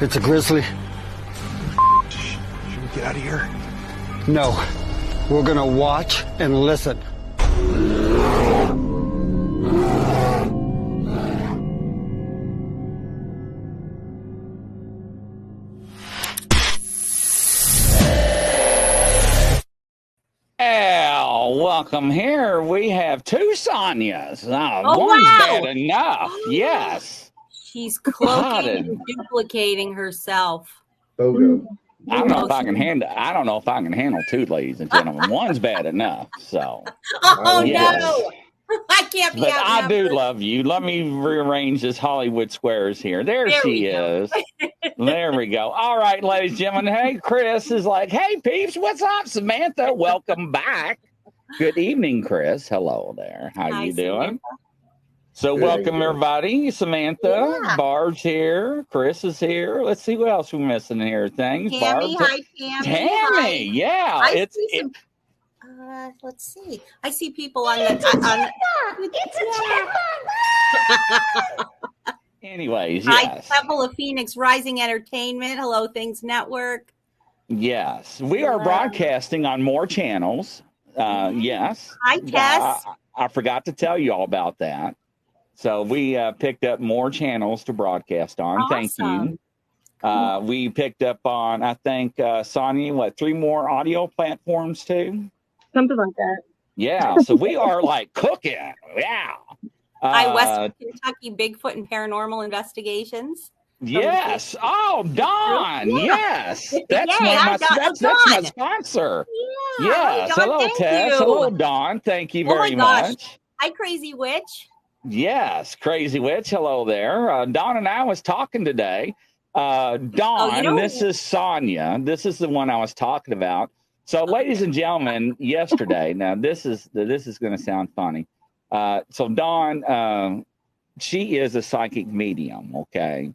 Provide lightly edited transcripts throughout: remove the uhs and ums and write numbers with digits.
It's a grizzly. Should we get out of here? No. We're gonna watch and listen. Welcome here. We have two Sonias. Oh, one's wow. bad enough. Yes. She's cloaking and duplicating herself. Bogo. I don't know if I can handle two, ladies and gentlemen. One's bad enough. So. Oh yes. no. I can't be But out. I do love you. Let me rearrange this Hollywood squares here. There she is. There we go. All right, ladies and gentlemen. Hey, Chris is like, hey, peeps, what's up, Samantha? Welcome back. Good evening, Chris. Hello there. How you doing? Samantha. So welcome, everybody. Samantha, Yeah. Barb's here. Chris is here. Let's see what else we're missing here. Things. Tammy, Barb. hi, Tammy. Tammy, yeah. I see some, let's see. I see people on the. It's a chipmunk. Anyways, Hi, yes. Temple of Phoenix Rising Entertainment. Hello, Things Network. Yes. We are broadcasting on more channels. Yes. Hi, Tess. I forgot to tell you all about that. So we picked up more channels to broadcast on. Awesome. Thank you. We picked up on, I think, Sonia, 3 more audio platforms too? Something like that. Yeah. So we are like cooking. Yeah. Hi, Western Kentucky Bigfoot and Paranormal Investigations. Yes. Oh, Dawn. Yeah. Yes. That's, Yay, that's my sponsor. Yeah. Yes. Hi, Dawn, Hello, thank Tess. you. Hello, Dawn. Thank you Oh my very gosh. much. Hi, Crazy Witch. Yes, Crazy Witch. Hello there. Dawn and I was talking today. Dawn, this is Sonia. This is the one I was talking about. So, ladies and gentlemen, yesterday. Now, this is going to sound funny. So, Dawn, she is a psychic medium. Okay,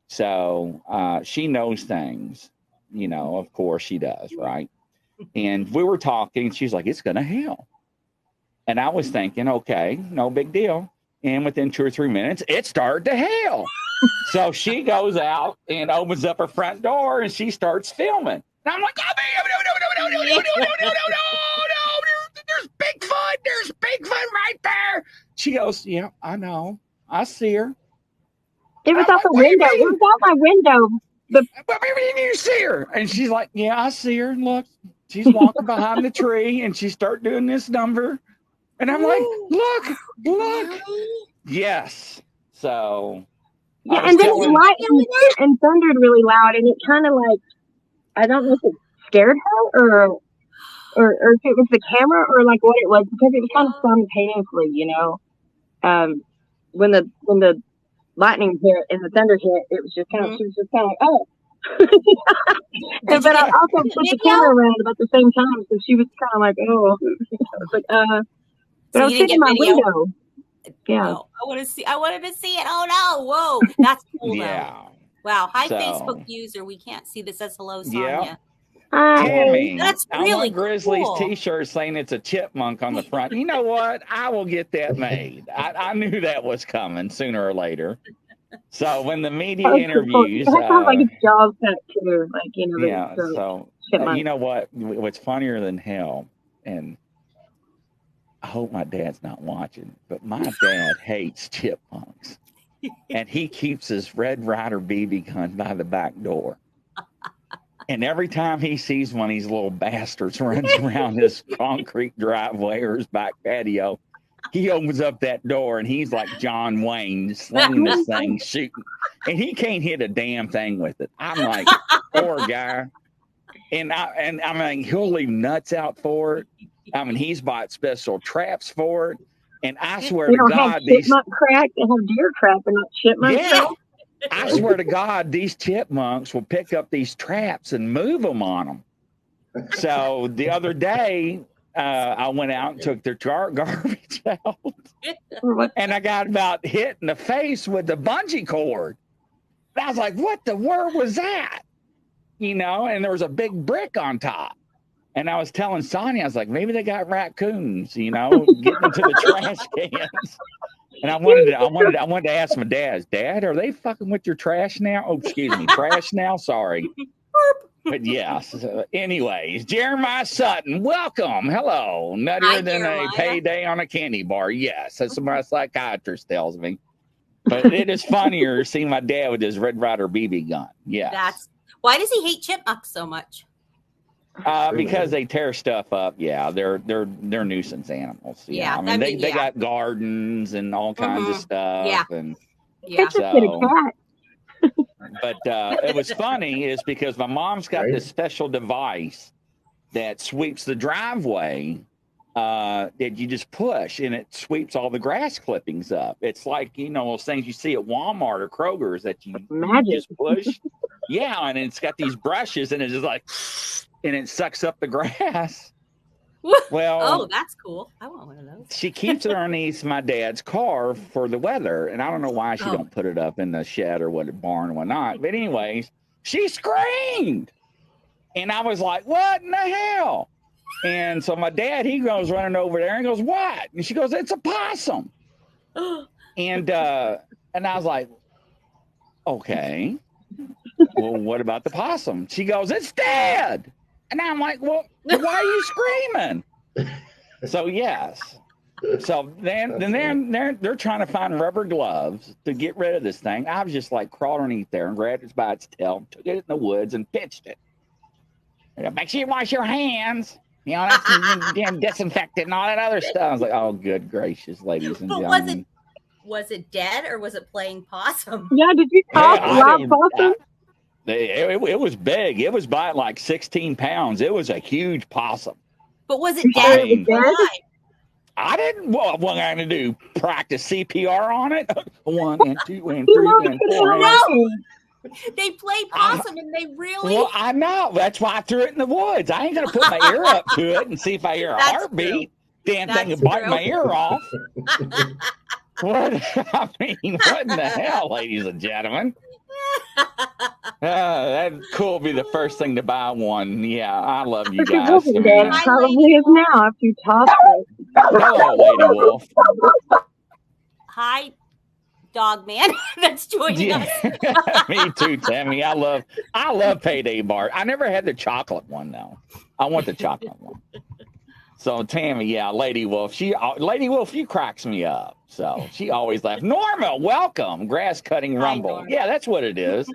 so she knows things. You know, of course, she does, right? And we were talking. She's like, "It's going to hail," and I was thinking, "Okay, no big deal." And within 2 or 3 minutes, it started to hail. So she goes out and opens up her front door and she starts filming. And I'm like, no, there's Bigfoot. There's Bigfoot right there. She goes, yeah, I know. I see her. It was out the window. It was out my window. But you see her. And she's like, yeah, I see her. Look, she's walking behind the tree and she started doing this number. And I'm like, look. Yes. So. Yeah, and then it lightning and thundered really loud, and it kind of like, I don't know if it scared her or if it was the camera or like what it was, because it was kind of simultaneously, you know. When the lightning hit and the thunder hit, it was just kind of, she was just kind of like, oh. But I also put the camera around about the same time, so she was kind of like, oh. But I was sitting in my window. Yeah. Oh, I wanted to see it. Oh no. Whoa. That's cool. Yeah. Wow. Hi, Facebook user. We can't see this. Says hello, Sonia. Yeah. Tammy, that's I really want Grizzly's cool. T-shirt saying it's a chipmunk on the front. You know what? I will get that made. I knew that was coming sooner or later. So when the media interviews, that sounds like a job set too. Like, you know. Yeah. So you know what? What's funnier than hell, and I hope my dad's not watching, but my dad hates chipmunks. And he keeps his Red Ryder BB gun by the back door. And every time he sees one of these little bastards runs around his concrete driveway or his back patio, he opens up that door and he's like John Wayne slinging this thing, shooting. And he can't hit a damn thing with it. I'm like, poor guy. And I mean, he'll leave nuts out for it. I mean, he's bought special traps for it. And I swear to God, these chipmunk crack, they have deer trap and not chipmunk. Yeah. I swear to God, these chipmunks will pick up these traps and move them on them. So the other day, I went out and took their garbage out. And I got about hit in the face with the bungee cord. And I was like, what the world was that? You know, and there was a big brick on top. And I was telling Sonia, I was like, maybe they got raccoons, you know, getting into the trash cans. And I wanted to ask my dad, are they fucking with your trash now? Oh, excuse me, trash now. Sorry. But yes. Anyways, Jeremiah Sutton, welcome. Hello. Nuttier than a payday on a candy bar. Yes, that's what my psychiatrist tells me. But it is funnier seeing my dad with his Red Ryder BB gun. Yes. Why does he hate chipmunks so much? Because they tear stuff up. Yeah, they're nuisance animals. Yeah, I mean they got gardens and all kinds of stuff. Yeah, and So, but it was funny is because my mom's got this special device that sweeps the driveway that you just push and it sweeps all the grass clippings up. It's like, those things you see at Walmart or Kroger's that you just push. Yeah, and it's got these brushes and it's just like, and it sucks up the grass. Well, that's cool. I want one of those. She keeps it underneath my dad's car for the weather, and I don't know why she don't put it up in the shed or barn or whatnot. But anyways, she screamed, and I was like, "What in the hell?" And so my dad, he goes running over there and goes, "What?" And she goes, "It's a possum." and I was like, "Okay, well, what about the possum?" She goes, "It's dead." And I'm like, well, why are you screaming? So, yes. So then they're trying to find rubber gloves to get rid of this thing. I was just like crawled underneath there and grabbed it by its tail, took it in the woods and pitched it. Make sure you wash your hands. That's damn disinfectant and all that other stuff. I was like, oh, good gracious, ladies and gentlemen. Was it dead or was it playing possum? Yeah, did you talk live possum? It was big. It was by like 16 pounds. It was a huge possum. But was it dead? I didn't. What am I going to do? Practice CPR on it? 1 and 2 and 3 and 4. No, they play possum and they really. Well, I know. That's why I threw it in the woods. I ain't going to put my ear up to it and see if I hear a heartbeat. Damn thing would bite my ear off. What? I mean, what in the hell, ladies and gentlemen? That'd cool be the first thing to buy one. Yeah, I love you guys. Probably is now after you talk. Hello, Lady Wolf. Hi, dog man. That's joining us. Me too, Tammy. I love payday bar. I never had the chocolate one though. I want the chocolate one. So Tammy, Lady Wolf. Lady Wolf, you cracks me up. So she always laughs. Norma, welcome. Grass cutting rumble. Yeah, that's what it is.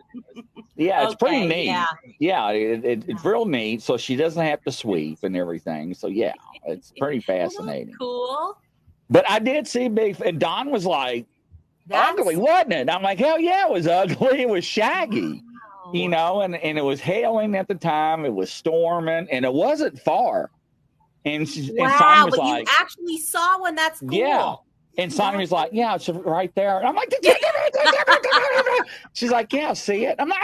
Yeah, it's pretty neat. Yeah, it's real neat. So she doesn't have to sweep and everything. So yeah, it's pretty fascinating. Cool. But I did see big, and Don was like, ugly, wasn't it? I'm like, hell yeah, it was ugly. It was shaggy. Wow. And it was hailing at the time. It was storming, and it wasn't far. And Sonia was like, you actually saw one. That's cool. Yeah. And Sonia was like, yeah, it's right there. And I'm like, she's like, yeah, see it. I'm like,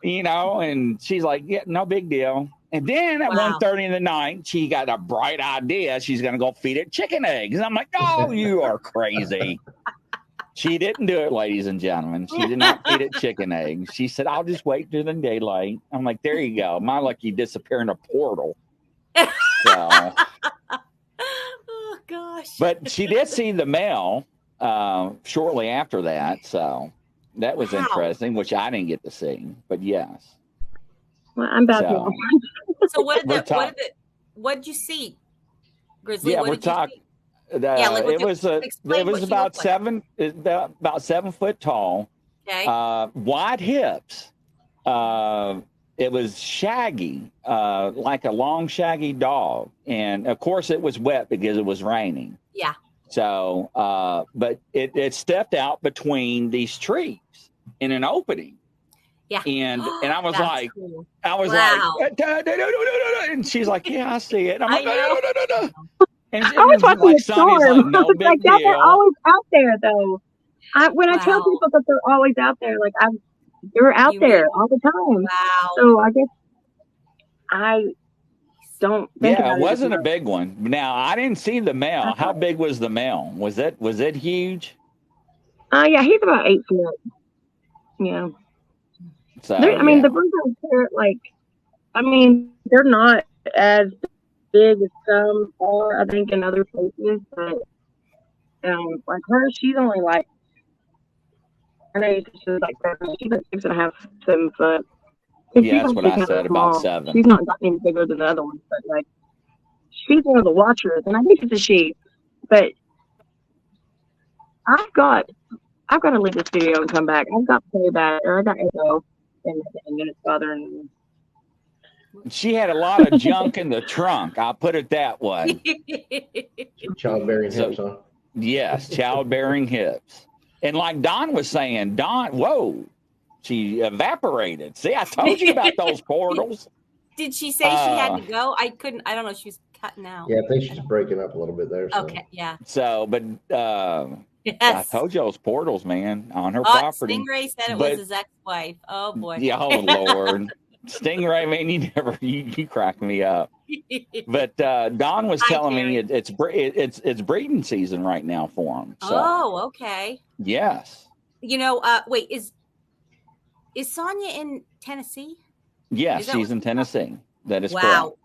and she's like, yeah, no big deal. And then at 1:30 in the night, she got a bright idea. She's going to go feed it chicken eggs. And I'm like, oh, you are crazy. She didn't do it, ladies and gentlemen. She did not feed it chicken eggs. She said, I'll just wait till the daylight. I'm like, there you go. My luck, you disappear in a portal. So, oh gosh! But she did see the male shortly after that, so that was interesting, which I didn't get to see. But yes. Well, I'm about to. So what did you see, Grizzly? Yeah, what we're talking. It was about 7 foot tall. Okay. Wide hips. It was shaggy, like a long, shaggy dog. And, of course, it was wet because it was raining. Yeah. So, but it stepped out between these trees in an opening. Yeah. And I was like, cool. like, and she's like, yeah, I see it. And I'm like, no. And I was watching like, the storm. Like, no big like deal. They're always out there, though. When I tell people that they're always out there, like they're out there all the time. Wow. So I guess I don't think it wasn't a big one. Now, I didn't see the male. How big was the male? Was it huge? Yeah, he's about 8 foot. Yeah. So, the birds out there, they're not as big as some are, I think, in other places, but like her, she's only like, I know you said she was like 7, she's like 6.5, 7 foot. And Yeah, she's that's what actually I kind of said, about small. 7. She's not gotten any bigger than the other ones, but like she's one of the watchers, and I think it's a she. But I've got to leave the studio and come back. I've got playback, or I got echo, and it's bothering me. She had a lot of junk in the trunk. I'll put it that way. Childbearing hips, huh? Yes, childbearing hips. And like Don was saying, whoa, she evaporated. See, I told you about those portals. Did she say she had to go? I don't know. She was cutting out. Yeah, I think she's breaking up a little bit there. So. Okay, yeah. So, but yes. I told you those portals, man, on her property. Stingray said it was his ex-wife. Oh boy. Yeah, oh Lord. Stingray, man, you crack me up. But Don was telling me it's breeding season right now for them. So. Oh, okay. Yes. You know, wait, is Sonia in Tennessee? Yes, she's in Tennessee. That is correct. Wow.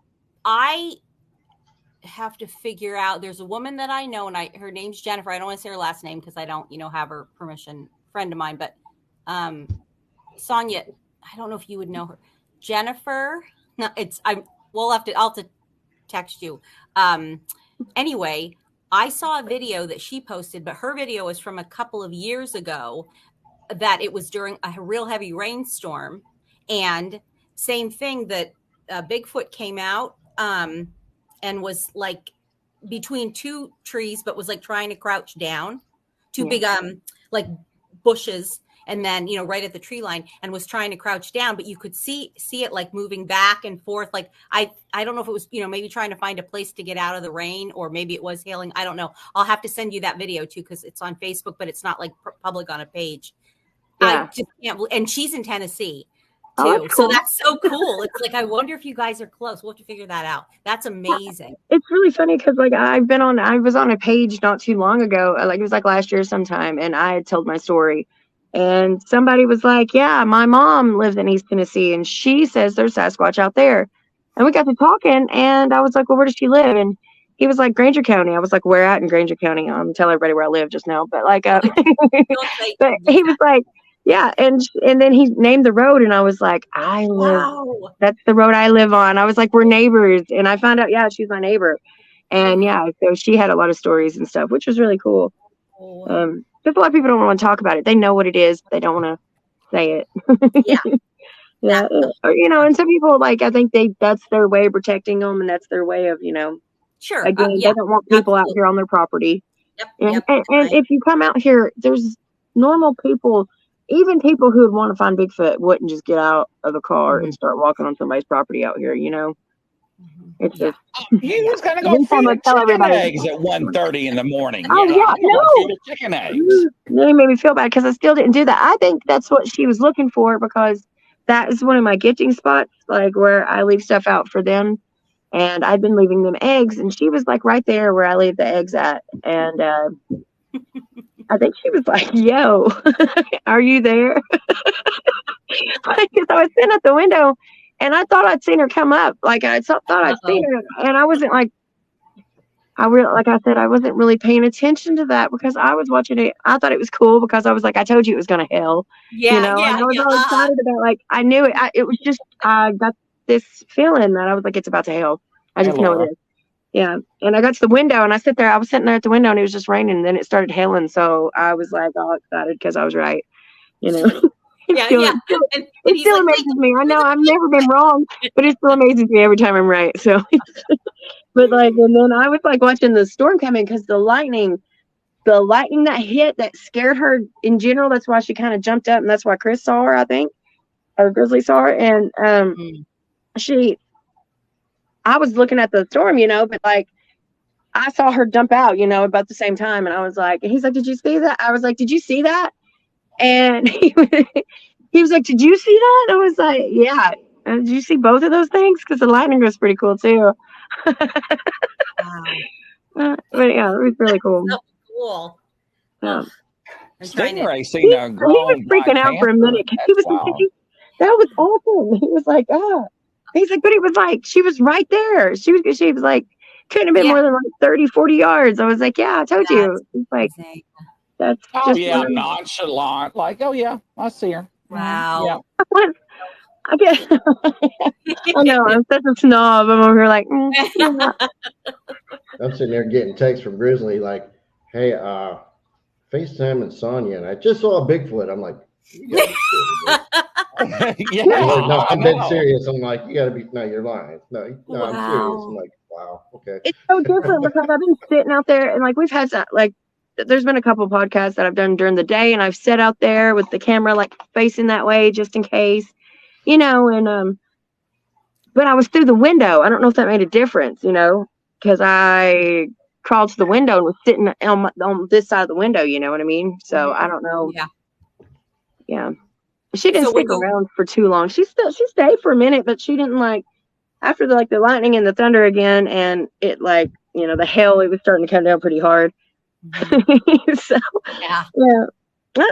I have to figure out. There's a woman that I know, and her name's Jennifer. I don't want to say her last name because I don't, have her permission. Friend of mine, but Sonia. I don't know if you would know her. Jennifer. No, I'll have to text you. Anyway, I saw a video that she posted, but her video was from a couple of years ago. That it was during a real heavy rainstorm, and same thing that Bigfoot came out and was like between 2 trees, but was like trying to crouch down. 2 big like bushes, and then right at the tree line, and was trying to crouch down, but you could see it like moving back and forth. Like I don't know if it was maybe trying to find a place to get out of the rain, or maybe it was hailing. I don't know. I'll have to send you that video too, because it's on Facebook, but it's not like public on a page. Yeah. I just can't believe, and she's in Tennessee too. Oh, that's cool. So that's so cool. It's like, I wonder if you guys are close. We'll have to figure that out. That's amazing. It's really funny because like I was on a page not too long ago, like it was like last year sometime, and I had told my story, and somebody was like, yeah, my mom lives in East Tennessee, and she says there's Sasquatch out there. And we got to talking, and I was like, well, where does she live? And he was like, Granger County. I was like, where at in Granger County? I'm tell everybody where I live just now, but like but he was like, yeah, and then he named the road, and I was like, that's the road I live on. I was like, we're neighbors, and I found out, yeah, she's my neighbor, and yeah, so she had a lot of stories and stuff, which was really cool. Because a lot of people don't want to talk about it. They know what it is, they don't want to say it. Yeah, and some people, like, I think that's their way of protecting them, and that's their way of, sure. Again, they don't want people out here on their property. And if you come out here, there's normal people. Even people who would want to find Bigfoot wouldn't just get out of a car and start walking on somebody's property out here, It's just you was gonna go feed chicken eggs at 1:30 in the morning. Chicken eggs. They made me feel bad because I still didn't do that. I think that's what she was looking for, because that is one of my gifting spots, like where I leave stuff out for them. And I've been leaving them eggs, and she was like right there where I leave the eggs at, and I think she was like, yo, are you there? Because I was sitting at the window, and I thought I'd seen her come up. Like, I thought I'd seen her, and I wasn't like, like I said, I wasn't really paying attention to that because I was watching it. I thought it was cool because I was like, I told you it was going to hail. And I was all excited about, like, I knew it. It was just, I got this feeling that I was like, it's about to hail. I just know it is. Yeah. And I got to the window, and I was sitting there at the window, and it was just raining, and then it started hailing. So I was like all excited because I was right. It still amazes me. I know I've never been wrong, but it still amazes me every time I'm right. So, but like, and then I was like watching the storm coming, because the lightning that hit, that scared her in general. That's why she kind of jumped up, and that's why Chris saw her, I think, or Grizzly saw her. And I was looking at the storm, but like I saw her jump out, about the same time. And I was like, and he's like, did you see that? I was like, did you see that? And he was like, did you see that? I was like, yeah. And did you see both of those things? Because the lightning was pretty cool too. Wow. But yeah, it was really cool. So cool. Stingray seen a he was freaking out for a minute. He was like, that was awesome. He was like, He's like, but it was like, she was right there. She was like, couldn't have been more than like 30, 40 yards. I was like, yeah, I told you. It's like, that's just nonchalant. Like, oh, yeah, I see her. Wow. Yeah. I guess. I know, I'm such a snob. I'm over here like, yeah. I'm sitting there getting texts from Grizzly like, hey, FaceTime and Sonya, and I just saw a Bigfoot. I'm like, you gotta be kidding me. Yeah. No, I'm dead serious. I'm like, you gotta be, no, you're lying. No, I'm serious. I'm like, wow, okay. It's so different because I've been sitting out there and like we've had like there's been a couple podcasts that I've done during the day and I've sat out there with the camera like facing that way just in case, and but I was through the window. I don't know if that made a difference, because I crawled to the window and was sitting on this side of the window, you know what I mean? So I don't know. Yeah. She didn't stick around for too long. She stayed for a minute, but she didn't like after the lightning and the thunder again, and it like the hail. It was starting to come down pretty hard. So yeah,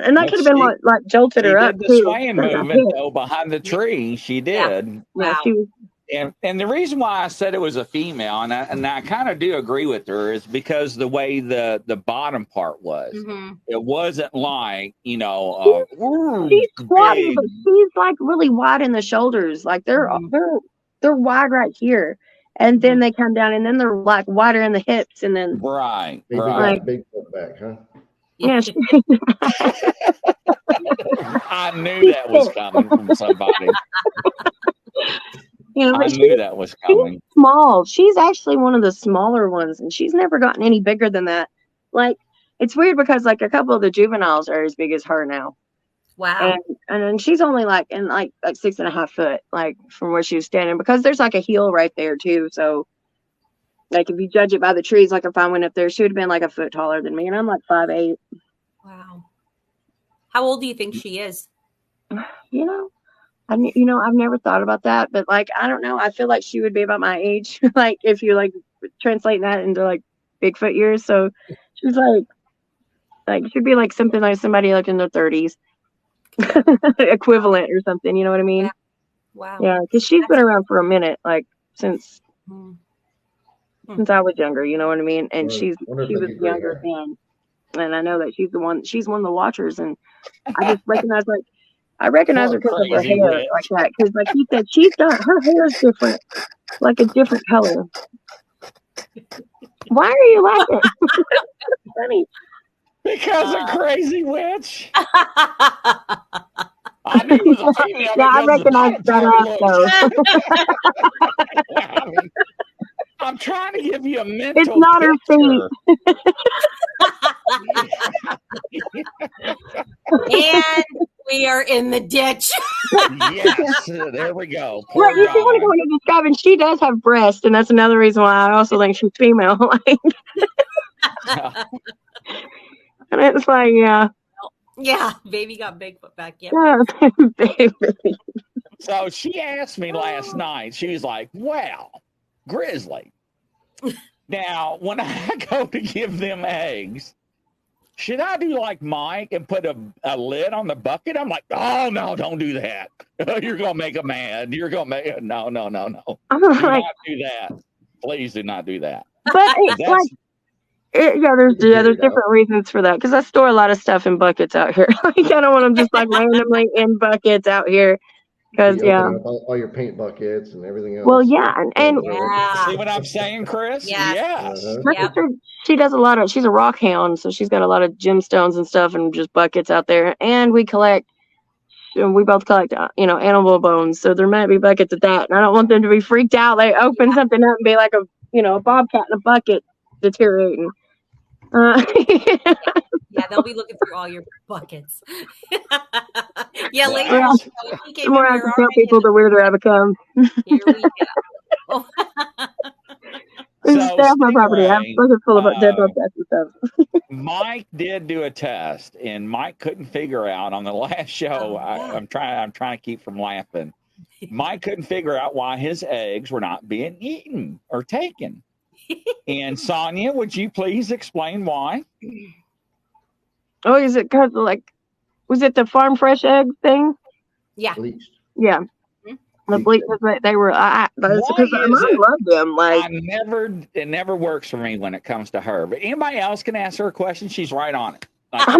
and that could have been what like jolted her up too. The swaying movement though behind the tree. She did. Yeah, wow. She was. And the reason why I said it was a female, and I kind of do agree with her, is because the way the bottom part was. It wasn't like she's squatty, but she's like really wide in the shoulders. Like they're wide right here, and then they come down, and then they're like wider in the hips, and then right. Like Bigfoot back, huh? Yeah. I knew that was coming from somebody. I knew that was coming. She's small. She's actually one of the smaller ones, and she's never gotten any bigger than that. Like, it's weird because like a couple of the juveniles are as big as her now. Wow. And then she's only like 6.5 foot, like from where she was standing, because there's like a hill right there too. So, like if you judge it by the trees, like if I went up there, she would have been like a foot taller than me, and I'm like 5'8". Wow. How old do you think she is? I've never thought about that, but like, I don't know. I feel like she would be about my age. Like if you like translate that into like Bigfoot years. So she's like she'd be like something like somebody like in their 30s equivalent or something. You know what I mean? Wow. Yeah. Cause she's been around for a minute, like since I was younger, you know what I mean? And she was younger then. And I know that she's one of the watchers. And I just recognize I recognize her because of her hair like that. Because like he said, her hair is different, like a different color. Why are you laughing? Funny. Because of Crazy Witch. I knew it was a female. Yeah, I recognize that also. I'm trying to give you a mental It's not picture. Her feet. And we are in the ditch. Yes, there we go. Well, you see what I'm going to describe, and she does have breasts, and that's another reason why I also think she's female. And it's like, yeah, baby got Bigfoot back. Yep. Yeah, baby. So she asked me last night. She was like, "Well, Grizzly, now when I go to give them eggs, should I do like Mike and put a lid on the bucket?" I'm like, "Oh no, don't do that. You're gonna make them mad. You're gonna make no. Do not do that. Please do not do that." But there's different reasons for that, because I store a lot of stuff in buckets out here. Like, I don't want them just like randomly in buckets out here. Because all your paint buckets and everything else. Well, yeah, and see what I'm saying, Chris? Yes. My sister, she does she's a rock hound, so she's got a lot of gemstones and stuff, and just buckets out there. And we both collect, animal bones. So there might be buckets of that, and I don't want them to be freaked out. They open something up and be like a bobcat in a bucket deteriorating. Yeah, they'll be looking through all your buckets. Yeah, later. The more I have to tell people, the weirder I become. Here we go. This is off my property. I have buckets full of dead bobcats and stuff. Mike did do a test, and Mike couldn't figure out on the last show. I'm trying to keep from laughing. Mike couldn't figure out why his eggs were not being eaten or taken. And Sonya, would you please explain why? Oh, is it because was it the farm fresh egg thing? Yeah. Bleached. Yeah. The bleach, they were. That's because my mom loved them. Like it never works for me when it comes to her. But anybody else can ask her a question. She's right on it. Like, I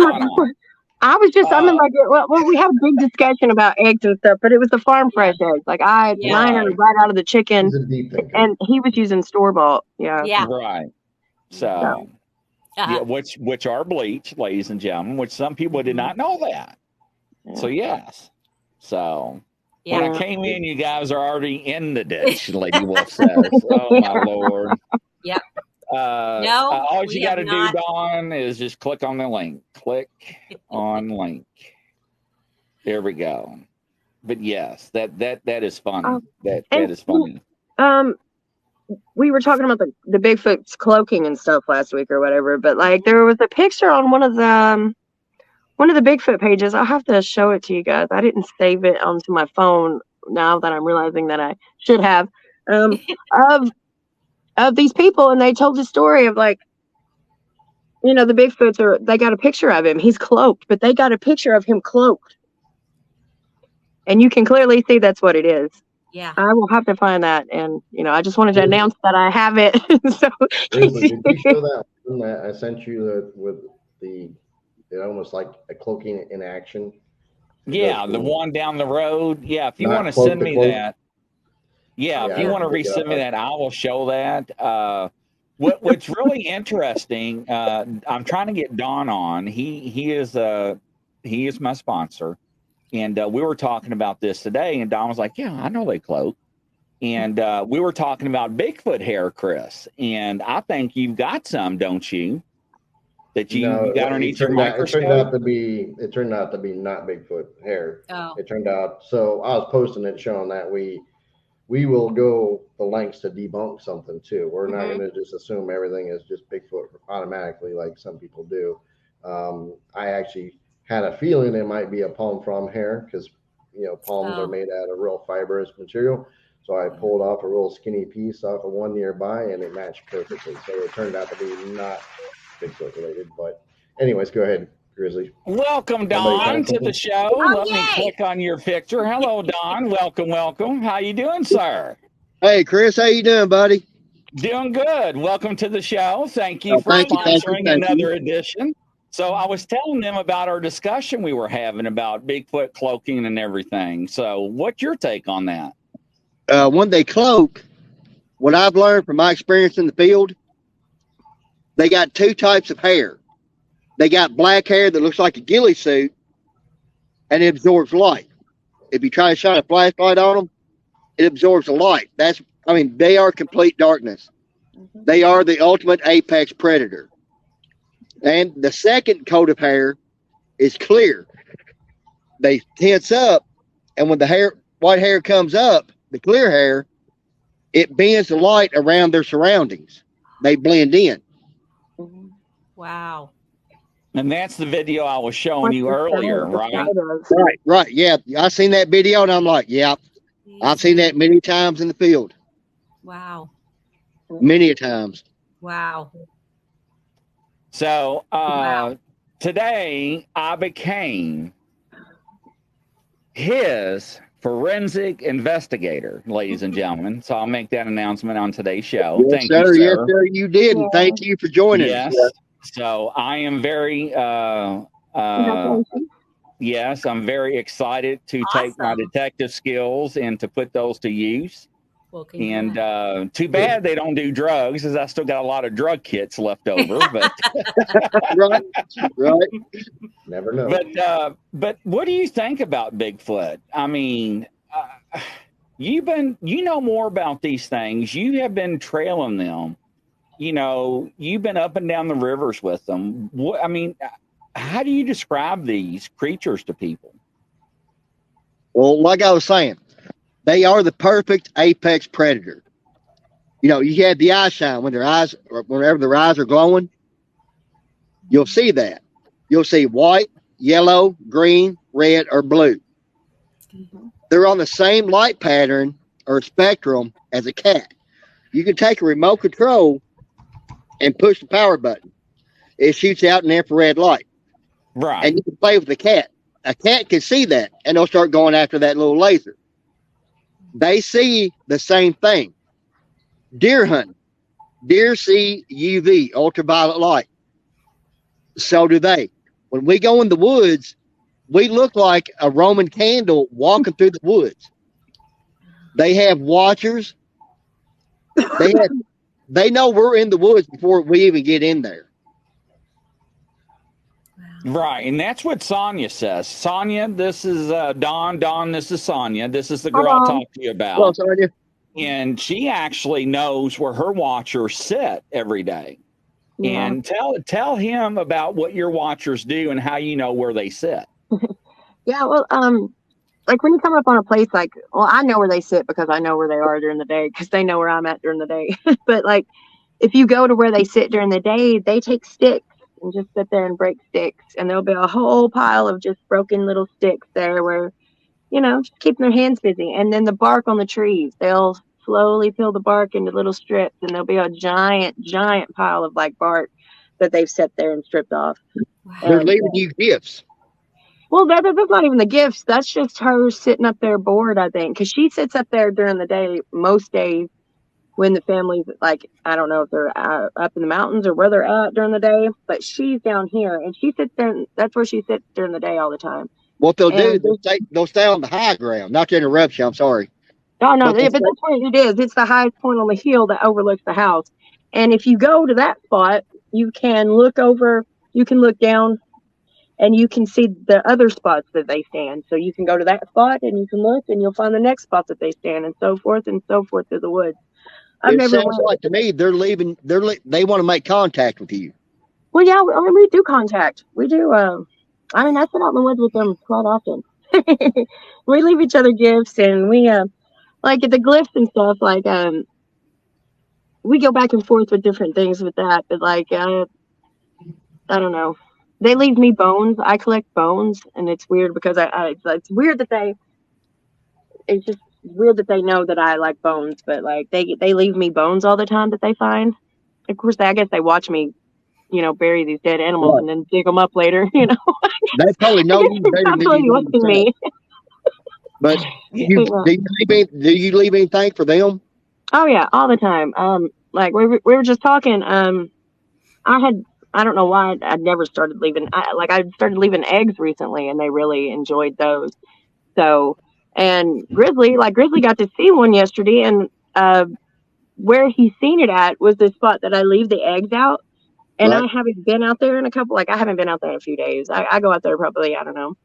mean, like, well, we have a big discussion about eggs and stuff, but it was the farm fresh eggs. Like mine are right out of the chicken, and he was using store bought. Yeah. Right. So, yeah, which are bleach, ladies and gentlemen. Which some people did not know that. Yeah. So yes. So. When I came in, you guys are already in the ditch, Lady Wolf says. Oh, my Lord. Yep. All you got to do, Dawn, is just click on the link. Click on link. There we go. But yes, that is funny. That is funny. We were talking about the Bigfoot's cloaking and stuff last week or whatever, but like there was a picture on one of the Bigfoot pages. I'll have to show it to you guys. I didn't save it onto my phone now that I'm realizing that I should have, of these people. And they told the story of like, the Bigfoots they got a picture of him. He's cloaked, but they got a picture of him cloaked. And you can clearly see that's what it is. Yeah. I will have to find that. And, I just wanted to announce that I have it. So Grizzly, did you show that one that I sent you with the almost like a cloaking in action? Yeah, the one down the road. Yeah, if you want to send me that. Yeah, if you want to resend me that, I will show that. What's really interesting, I'm trying to get Don on. He is my sponsor. And we were talking about this today, and Don was like, yeah, I know they cloak. And we were talking about Bigfoot hair, Chris. And I think you've got some, don't you? That you got underneath your microscope? It turned out to be not Bigfoot hair. Oh. It turned out, so I was posting it showing that we will go the lengths to debunk something too. We're not going to just assume everything is just Bigfoot automatically like some people do. I actually had a feeling it might be a palm frond hair because, palms are made out of real fibrous material. So I pulled off a real skinny piece off of one nearby and it matched perfectly. So it turned out to be not Bigfoot related, but anyways, go ahead, Grizzly. Welcome, Don, to the show. Let me click on your picture. Hello, Don. Welcome. How you doing, sir? Hey, Chris. How you doing, buddy? Doing good. Welcome to the show. Thank you for sponsoring another edition. So I was telling them about our discussion we were having about Bigfoot cloaking and everything. So what's your take on that? When they cloak, what I've learned from my experience in the field, they got two types of hair. They got black hair that looks like a ghillie suit, and it absorbs light. If you try to shine a flashlight on them, it absorbs the light. They are complete darkness. They are the ultimate apex predator. And the second coat of hair is clear. They tense up, and when the white hair comes up, the clear hair, it bends the light around their surroundings. They blend in. Wow. And that's the video I was showing you earlier, right? Right. Yeah. I seen that video and I'm like, yeah, I've seen that many times in the field. Wow. Many a times. Wow. So today I became his forensic investigator, ladies and gentlemen. So I'll make that announcement on today's show. Yes, Thank sir. you, sir. Yes, sir, you did. And thank you for joining us. So I am very yes, I'm very excited to take my detective skills and to put those to use. And too bad they don't do drugs, as I still got a lot of drug kits left over. But right. Never know. But what do you think about Bigfoot? I mean, you know more about these things. You have been trailing them. You've been up and down the rivers with them. How do you describe these creatures to people? Well, like I was saying, they are the perfect apex predator. You had the eye shine whenever their eyes are glowing. You'll see that. You'll see white, yellow, green, red, or blue. They're on the same light pattern or spectrum as a cat. You can take a remote control and push the power button. It shoots out an infrared light. Right. And you can play with the cat. A cat can see that, and they'll start going after that little laser. they see the same thing. Deer hunting. Deer see UV, ultraviolet light. So do they. When we go in the woods, we look like a Roman candle walking through the woods. They have watchers. They know we're in the woods before we even get in there. Right, and that's what Sonia says. Sonia, this is Dawn. Dawn, this is Sonia. This is the girl I talked to you about. Hello, Sonia. And she actually knows where her watchers sit every day. Yeah. And tell him about what your watchers do and how you know where they sit. Yeah, well, like when you come up on a place like, well, I know where they sit because I know where they are during the day because they know where I'm at during the day. But like, if you go to where they sit during the day, they take sticks and just sit there and break sticks, and there'll be a whole pile of just broken little sticks there where, you know, just keeping their hands busy. And then the bark on the trees, they'll slowly peel the bark into little strips, and there'll be a giant pile of like bark that they've set there and stripped off. Wow. They're leaving you gifts. Well, that's not even the gifts. That's just her sitting up there bored, I think, because she sits up there during the day most days when the family's like, I don't know if they're up in the mountains or where they're at during the day, but she's down here and she sits there. And that's where she sits during the day all the time. What they'll do, they'll stay on the high ground. Not to interrupt you, I'm sorry. Oh, no, but that's what it is. It's the highest point on the hill that overlooks the house. And if you go to that spot, you can look over, you can look down, and you can see the other spots that they stand. So you can go to that spot and you can look and you'll find the next spot that they stand, and so forth through the woods. It sounds like to me they're leaving. They want to make contact with you. Well, yeah, we do contact. We do. I mean, I sit out in the woods with them quite often. We leave each other gifts, and we like the glyphs and stuff. Like we go back and forth with different things with that. But like I don't know. They leave me bones. I collect bones, and it's weird because it's weird that it's just weird that they know that I like bones, but like they leave me bones all the time that they find. Of course, I guess they watch me, you know, bury these dead animals and then dig them up later. You know, they probably know you better than you know me. But do you leave anything for them? Oh yeah, all the time. Like we were just talking. I don't know why I'd never started leaving. I started leaving eggs recently, and they really enjoyed those. So, and Grizzly got to see one yesterday, and where he's seen it at was the spot that I leave the eggs out. And right. I haven't been out there in I haven't been out there in a few days. I go out there probably, I don't know,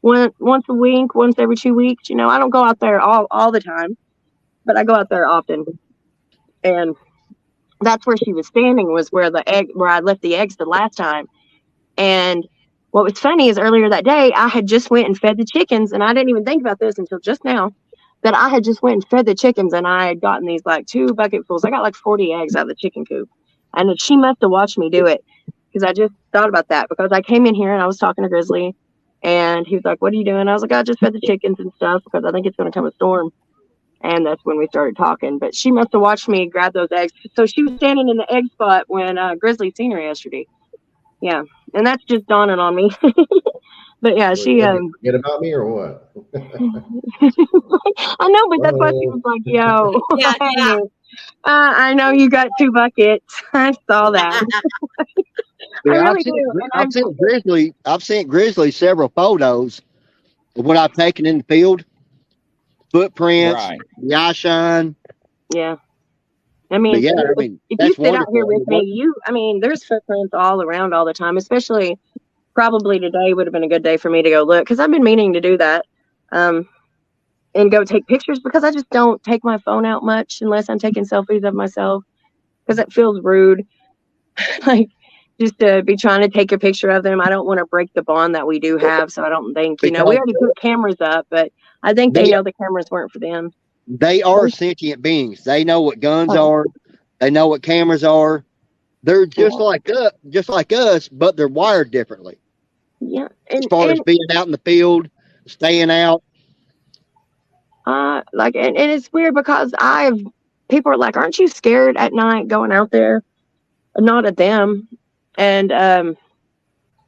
once a week, once every 2 weeks. You know, I don't go out there all the time, but I go out there often. And that's where she was standing, was where I left the eggs the last time. And what was funny is earlier that day, I had just went and fed the chickens, and I didn't even think about this until just now, that I had just went and fed the chickens, and I had gotten these like 2 bucketfuls. I got like 40 eggs out of the chicken coop. And she must have watched me do it, because I just thought about that, because I came in here and I was talking to Grizzly, and he was like, "What are you doing?" I was like, "I just fed the chickens and stuff because I think it's going to come a storm." And that's when we started talking. But she must have watched me grab those eggs. So she was standing in the egg spot when Grizzly seen her yesterday. Yeah. And that's just dawning on me. But yeah, she forget about me or what? I know, but that's why she was like, "Yo, yeah. I know you got 2 buckets. I saw that." Yeah, I've sent Grizzly several photos of what I've taken in the field. Footprints, right. The eye shine. Yeah. If you sit out here with me, there's footprints all around all the time, especially probably today would have been a good day for me to go look, because I've been meaning to do that and go take pictures, because I just don't take my phone out much unless I'm taking selfies of myself, because it feels rude. Like, just to be trying to take a picture of them. I don't want to break the bond that we do have, so I don't think, we already put cameras up, but I think they know the cameras weren't for them. They are sentient beings. They know what guns are. They know what cameras are. They're just like us, but they're wired differently. Yeah. As far as being out in the field, staying out. And it's weird because people are like, "Aren't you scared at night going out there?" Not at them. And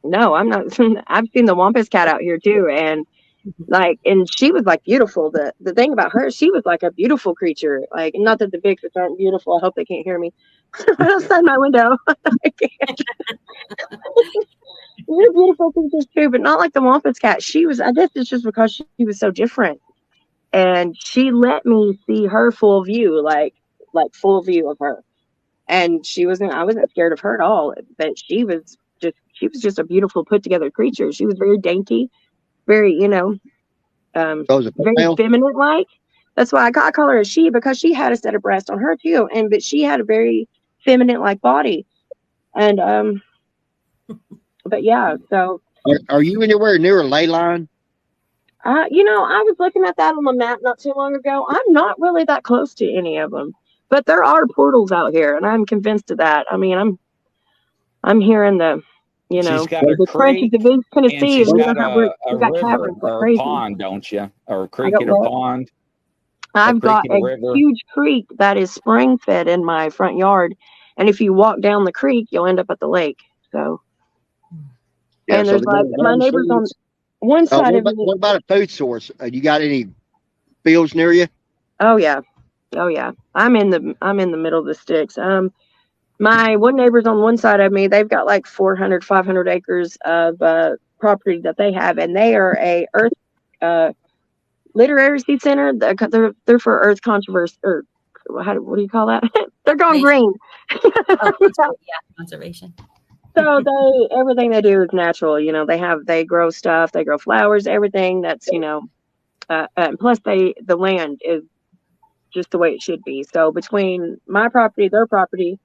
no, I'm not. I've seen the Wampus cat out here too, and Like, and she was like beautiful. The thing about her, she was like a beautiful creature. Like, not that the Bigfoots aren't beautiful. I hope they can't hear me outside my window. I can't. They're beautiful creatures too, but not like the Wampus cat. She was, I guess it's just because she was so different. And she let me see her full view, like full view of her. And I wasn't scared of her at all. But she was just a beautiful put together creature. She was very dainty, very, very feminine like. That's why I call her a she, because she had a set of breasts on her too. But she had a very feminine like body. And but yeah, so Are you anywhere near a ley line? I was looking at that on the map not too long ago. I'm not really that close to any of them, but there are portals out here, and I'm convinced of that. I mean, I'm here in the, She's got a the trenches creek, of East and Tennessee, she's and got a got river caverns like or a crazy. pond, don't you? Or a I creek got and a what? pond. I've got creek and a river. huge creek that is spring fed in my front yard, and if you walk down the creek, you'll end up at the lake. So, Yeah, and so there's like my neighbors on one side of me. What about a food source? You got any fields near you? Oh yeah. I'm in the middle of the sticks. My one neighbor's on one side of me. They've got like 400, 500 acres of property that they have, and they are a earth literacy center. They're for earth controversy, or what do you call that? They're going green. Conservation. So everything they do is natural. They grow stuff, they grow flowers, everything that's and plus the land is just the way it should be. So between my property, their property,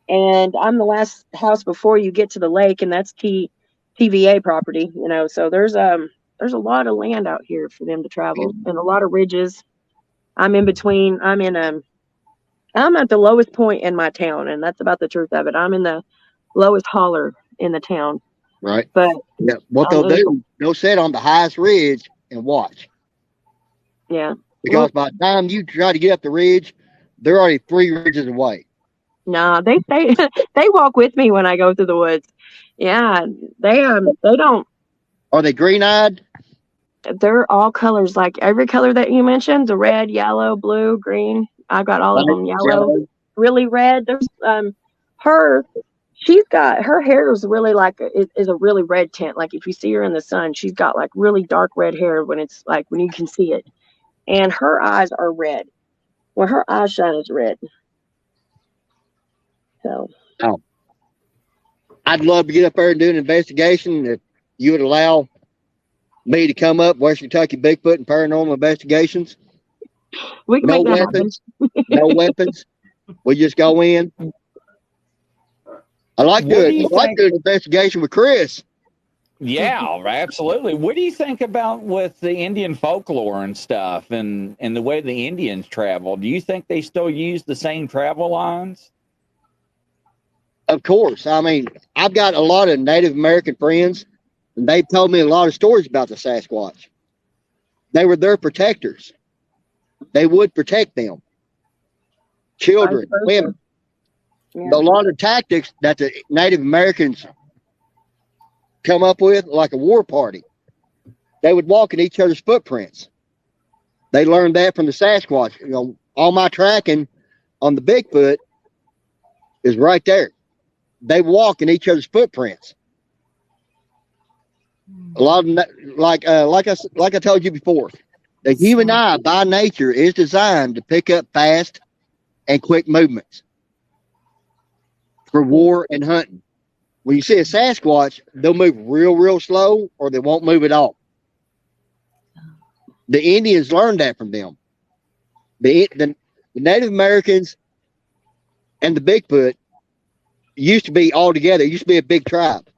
and I'm the last house before you get to the lake, and that's TVA property. So there's a lot of land out here for them to travel, and a lot of ridges. I'm in between. I'm at the lowest point in my town, and that's about the truth of it. I'm in the lowest holler in the town. Right. But yeah, what they'll do, they'll sit on the highest ridge and watch. Yeah. Because by the time you try to get up the ridge, they're already 3 ridges away. Nah, they walk with me when I go through the woods. Yeah, they don't. Are they green-eyed? They're all colors, like every color that you mentioned: the red, yellow, blue, green. I've got all of them. Yellow, really red. There's she's got her hair is really is a really red tint. Like if you see her in the sun, she's got like really dark red hair when you can see it, and her eyes are red. When her eyes shine, is red. So. Oh. I'd love to get up there and do an investigation if you would allow me to come up West Kentucky Bigfoot and Paranormal Investigations. We can make that weapons. No weapons. We just go in. I like doing an investigation with Chris. Yeah, absolutely. What do you think about with the Indian folklore and stuff and the way the Indians travel? Do you think they still use the same travel lines? Of course. I mean, I've got a lot of Native American friends, and they've told me a lot of stories about the Sasquatch. They were their protectors. They would protect them. Children, women. Yeah. A lot of tactics that the Native Americans come up with, like a war party. They would walk in each other's footprints. They learned that from the Sasquatch. All my tracking on the Bigfoot is right there. They walk in each other's footprints. A lot of like I told you before, the human eye by nature is designed to pick up fast and quick movements for war and hunting. When you see a Sasquatch, they'll move real slow, or they won't move at all. The Indians learned that from them. The Native Americans and the Bigfoot used to be all together. It used to be a big tribe.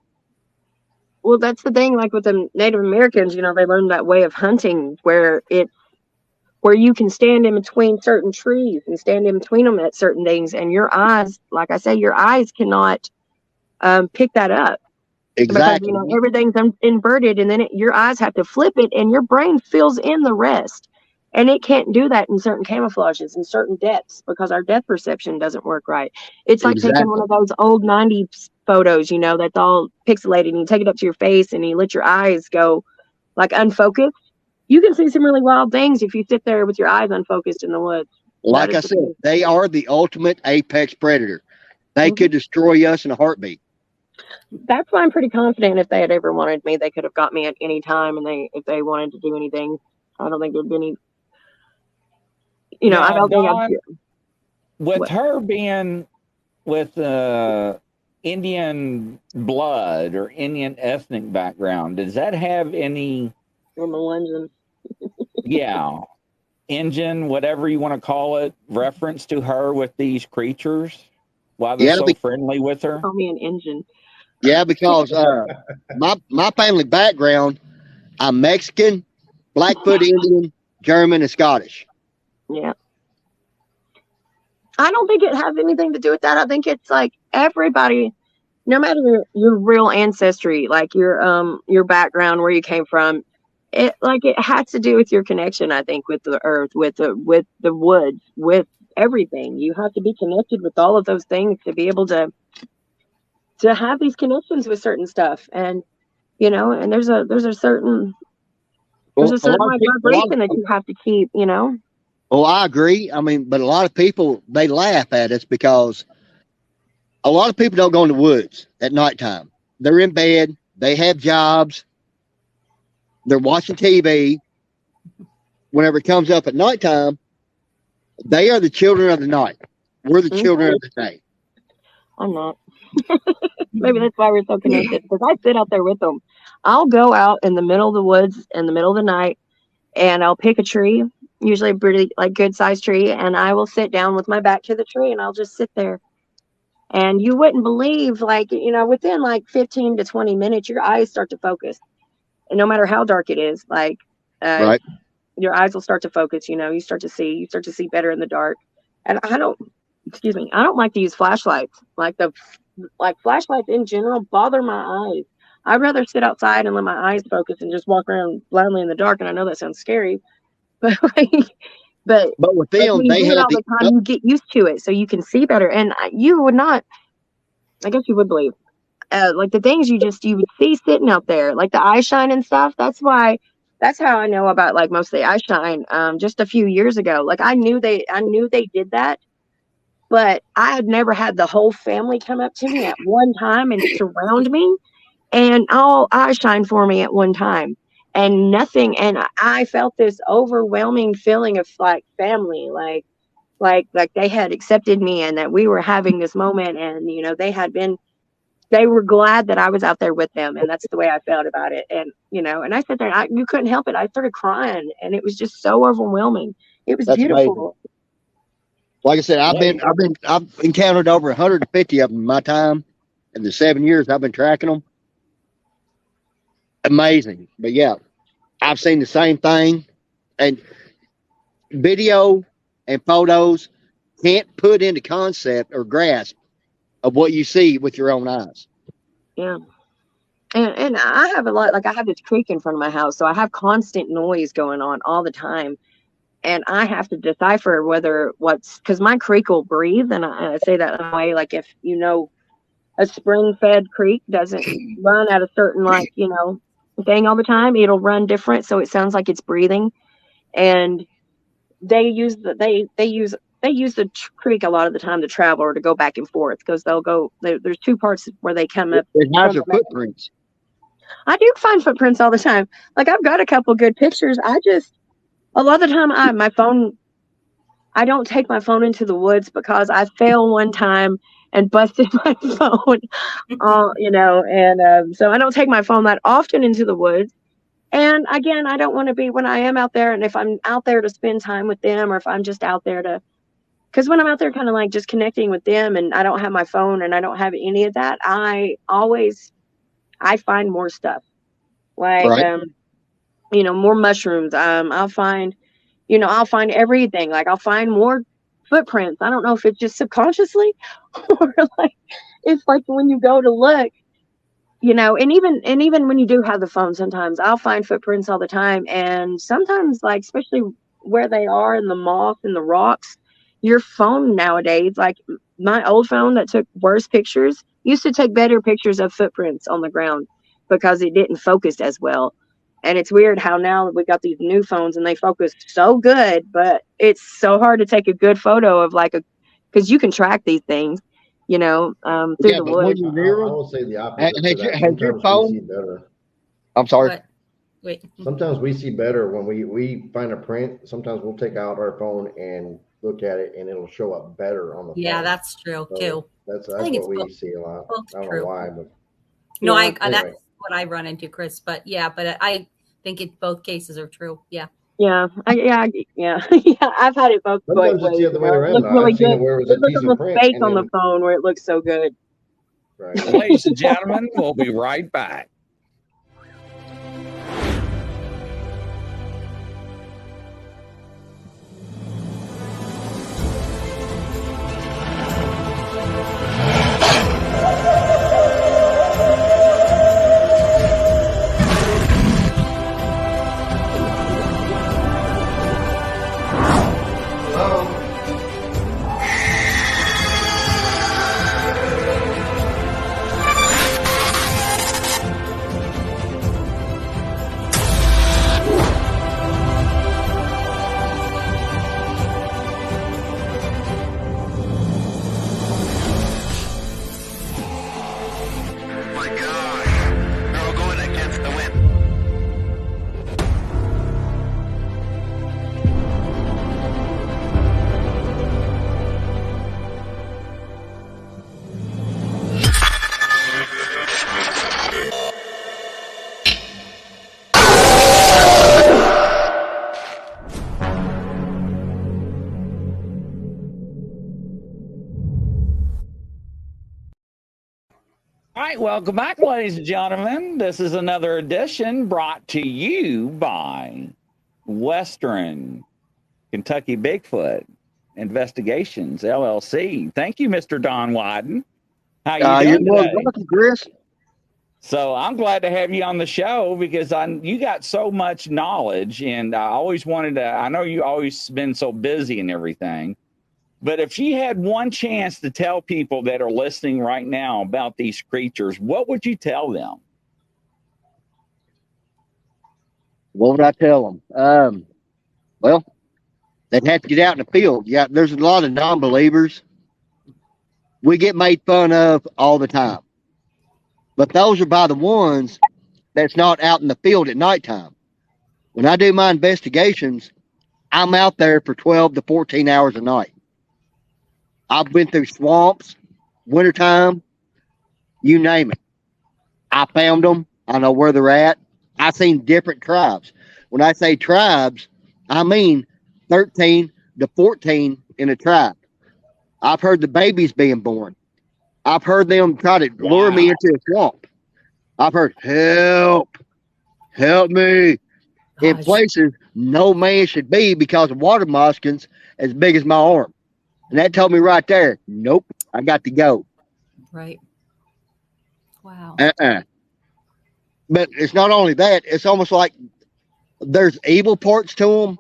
Well, that's the thing. Like with the Native Americans, they learned that way of hunting where you can stand in between certain trees and stand in between them at certain things, and your eyes, like I say, your eyes cannot pick that up. Exactly. Because everything's inverted, and then your eyes have to flip it, and your brain fills in the rest. And it can't do that in certain camouflages, in certain depths, because our depth perception doesn't work right. It's like taking one of those old 90s photos, that's all pixelated, and you take it up to your face and you let your eyes go like unfocused. you can see some really wild things if you sit there with your eyes unfocused in the woods. Like I said, they are the ultimate apex predator. They could destroy us in a heartbeat. That's why I'm pretty confident if they had ever wanted me, they could have got me at any time, and if they wanted to do anything, I don't think there'd be any. Now, I don't think I'd. With her being with Indian blood or Indian ethnic background, does that have any? Yeah, engine, whatever you want to call it, reference to her with these creatures? Why they're so friendly with her? Call me an engine. Yeah, because my family background, I'm Mexican, Blackfoot Indian, German, and Scottish. Yeah. I don't think it has anything to do with that. I think it's like everybody, no matter your real ancestry, like your background, where you came from, it has to do with your connection, I think, with the earth, with the woods, with everything. You have to be connected with all of those things to be able to have these connections with certain stuff. And and there's a certain like vibration that you have to keep, Oh, I agree. I mean, but a lot of people, they laugh at us because a lot of people don't go in the woods at nighttime. They're in bed. They have jobs. They're watching TV. Whenever it comes up at nighttime, they are the children of the night. We're the children of the day. I'm not. Maybe that's why we're so connected, because I sit out there with them. I'll go out in the middle of the woods in the middle of the night, and I'll pick a tree, usually a pretty good sized tree, and I will sit down with my back to the tree, and I'll just sit there. And you wouldn't believe, within 15 to 20 minutes, your eyes start to focus. And no matter how dark it is, right, your eyes will start to focus. You start to see better in the dark. And I don't like to use flashlights. Flashlights in general bother my eyes. I'd rather sit outside and let my eyes focus and just walk around blindly in the dark. And I know that sounds scary, but with them, when you do it all the time, you get used to it, so you can see better. And you would not, I guess you would believe, the things you would see sitting out there, like the eye shine and stuff. That's how I know about most of the eye shine. Just a few years ago, I knew they did that, but I had never had the whole family come up to me at one time and surround me and all eye shine for me at one time. And nothing, and I felt this overwhelming feeling of family, like they had accepted me and that we were having this moment, and they were glad that I was out there with them, and that's the way I felt about it. And and I sat there, and you couldn't help it. I started crying, and it was just so overwhelming. It was beautiful. Amazing. Like I said, I've encountered over 150 of them in my time, in the 7 years I've been tracking them. Amazing. But yeah, I've seen the same thing, and video and photos can't put into concept or grasp of what you see with your own eyes. Yeah. And I have a lot, I have this creek in front of my house, so I have constant noise going on all the time. And I have to decipher because my creek will breathe. And I say that in a way, if a spring-fed creek doesn't run at a certain thing all the time, it'll run different, so it sounds like it's breathing. And they use the creek a lot of the time to travel or to go back and forth, because they'll go. There's two parts where they come up. It has their footprints. I do find footprints all the time. I've got a couple good pictures. A lot of the time, I don't take my phone into the woods because I fell one time and busted my phone, so I don't take my phone that often into the woods. And again, I don't want to be, when I am out there, and if I'm out there to spend time with them, or if I'm just out there because when I'm out there kind of just connecting with them, and I don't have my phone and I don't have any of that, I find more stuff, Right. More mushrooms. I'll find everything. I'll find more footprints. I don't know if it's just subconsciously or it's when you go to look, and even when you do have the phone, sometimes I'll find footprints all the time. And sometimes especially where they are in the moss and the rocks, your phone nowadays, my old phone that took worse pictures used to take better pictures of footprints on the ground because it didn't focus as well. And it's weird how now we got these new phones and they focus so good, but it's so hard to take a good photo of because you can track these things, through the but when woods. you're near I them, will say the opposite has to that. your Sometimes phone? we see better. I'm sorry. But wait. Sometimes we see better when we find a print. Sometimes we'll take out our phone and look at it, and it'll show up better on the phone. Yeah, that's true too. That's I think what we both, see a lot. I don't true. know why, but no, anyway. That's what I run into, Chris. But I think both cases are true. Yeah. Yeah, yeah. I've had it both ways. Sometimes it's the other way around. It looks really I've seen good. it where it was It a looks piece on of the print, face and on the then phone where it looks so good. right. Ladies and gentlemen, we'll be right back. All right, welcome back, ladies and gentlemen. This is another edition brought to you by Western Kentucky Bigfoot Investigations, LLC. Thank you, Mr. Don Wyden. How you doing today? Welcome, Chris. So I'm glad to have you on the show because you got so much knowledge, and I always wanted to. I know you always been so busy and everything, but if you had one chance to tell people that are listening right now about these creatures, what would you tell them? What would I tell them? Well, they'd have to get out in the field. Yeah, there's a lot of non-believers. We get made fun of all the time. But those are by the ones that's not out in the field at nighttime. When I do my investigations, I'm out there for 12 to 14 hours a night. I've been through swamps, wintertime, you name it. I found them. I know where they're at. I've seen different tribes. When I say tribes, I mean 13 to 14 in a tribe. I've heard the babies being born. I've heard them try to lure me into a swamp. I've heard, help me, in places no man should be because of water moskins as big as my arm. And that told me right there, nope, I got to go. Right. Wow. But it's not only that, it's almost like there's evil parts to them,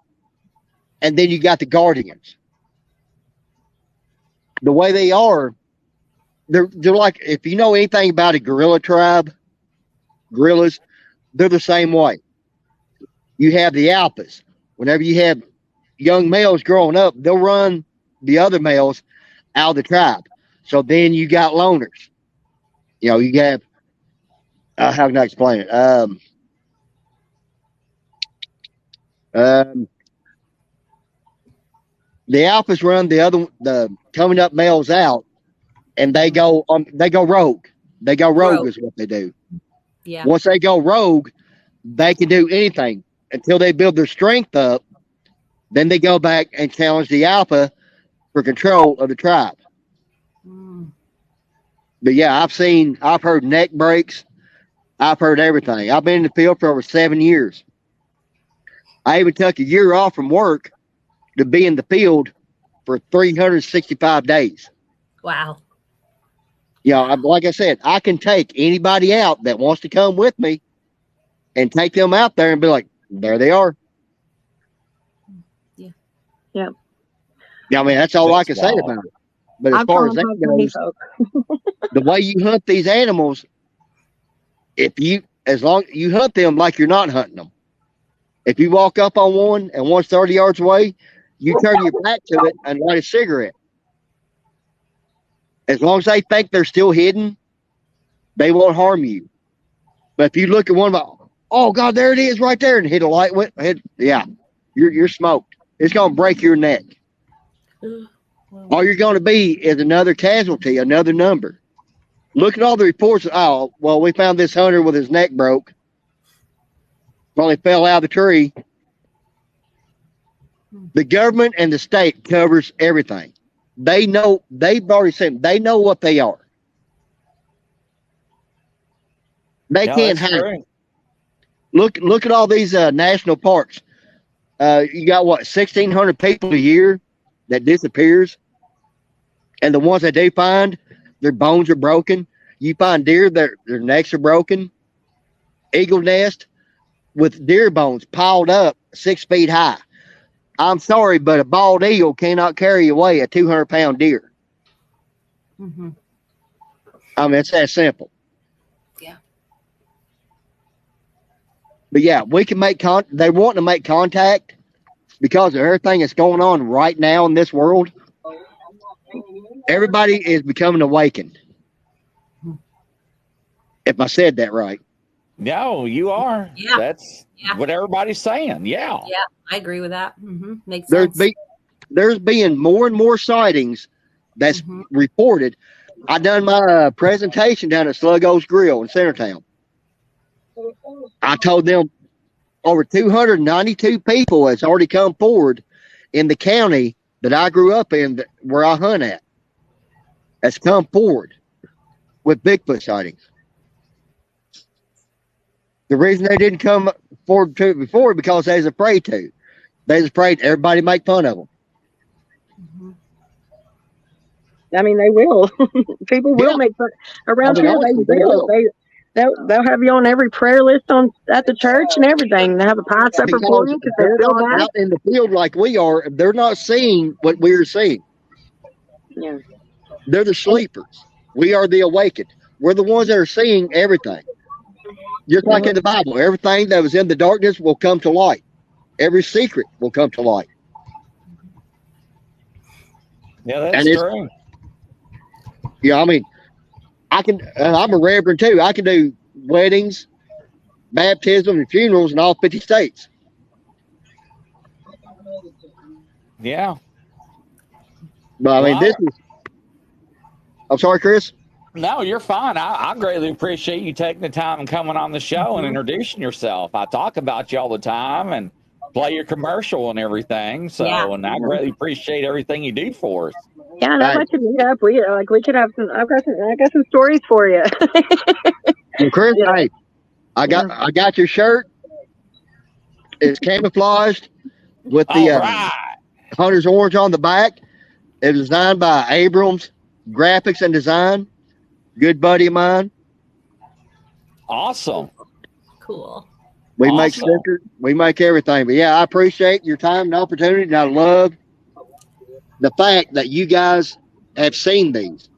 and then you got the guardians. The way they are, they're like, if you know anything about a gorilla tribe, gorillas, they're the same way. You have the alphas. Whenever you have young males growing up, they'll run the other males out of the tribe. So then you got loners. You know, you have, how can I explain it? The alphas run the coming up males out, and they go rogue. They go rogue is what they do. Yeah. Once they go rogue, they can do anything until they build their strength up. Then they go back and challenge the alpha for control of the tribe. Mm. But yeah, I've heard neck breaks. I've heard everything. I've been in the field for over 7 years. I even took a year off from work to be in the field for 365 days. Wow. Yeah, like I said, I can take anybody out that wants to come with me and take them out there and be like, there they are. Yeah. Yeah. Yeah, I mean, that's all I can say about it. But as far as that goes, the way you hunt these animals, as long you hunt them like you're not hunting them. If you walk up on one and one's 30 yards away, you turn your back to it and light a cigarette. As long as they think they're still hidden, they won't harm you. But if you look at one of them, oh God, there it is right there, and hit a light, you're smoked. It's going to break your neck. All you're going to be is another casualty, another number. Look at all the reports. Oh, well, we found this hunter with his neck broke. Probably fell out of the tree. The government and the state covers everything. They know, they've already said, they know what they are. They can't hide. True. Look at all these national parks. You got what, 1,600 people a year that disappears, and the ones that they find, their bones are broken. You find deer, their necks are broken. Eagle nest with deer bones piled up 6 feet high. I'm sorry, but a bald eagle cannot carry away a 200-pound deer. Mm-hmm. I mean, it's that simple. Yeah. But yeah, we can make they want to make contact because of everything that's going on right now in this world. Everybody is becoming awakened. If I said that right. No, you are. Yeah. That's what everybody's saying. Yeah. Yeah, I agree with that. Mm-hmm. Makes sense. There's being more and more sightings that's reported. I done my presentation down at Sluggo's Grill in Centertown. I told them over 292 people has already come forward in the county that I grew up in, where I hunt at, has come forward with Bigfoot sightings. The reason they didn't come forward to it before because they was afraid to. They was afraid everybody make fun of them. Mm-hmm. I mean, they will. People will make fun around here. They will. They'll have you on every prayer list at the church and everything. They have a pie supper for you because they're not out in the field like we are. They're not seeing what we're seeing. Yeah, they're the sleepers. We are the awakened. We're the ones that are seeing everything. Just like in the Bible, everything that was in the darkness will come to light. Every secret will come to light. Yeah, that's true. Yeah, I mean, I'm a reverend too. I can do weddings, baptism, and funerals in all 50 states. Yeah. But I mean, I'm sorry, Chris. No, you're fine. I greatly appreciate you taking the time and coming on the show and introducing yourself. I talk about you all the time and play your commercial and everything. So, and I greatly appreciate everything you do for us. Yeah, and I'd like to meet up. We could have some. I got some stories for you. Well, Chris, hey, I got your shirt. It's camouflaged with the Hunter's orange on the back. It was designed by Abrams Graphics and Design. Good buddy of mine. Awesome. Cool. We make stickers. We make everything. But yeah, I appreciate your time and opportunity. And I love the fact that you guys have seen these.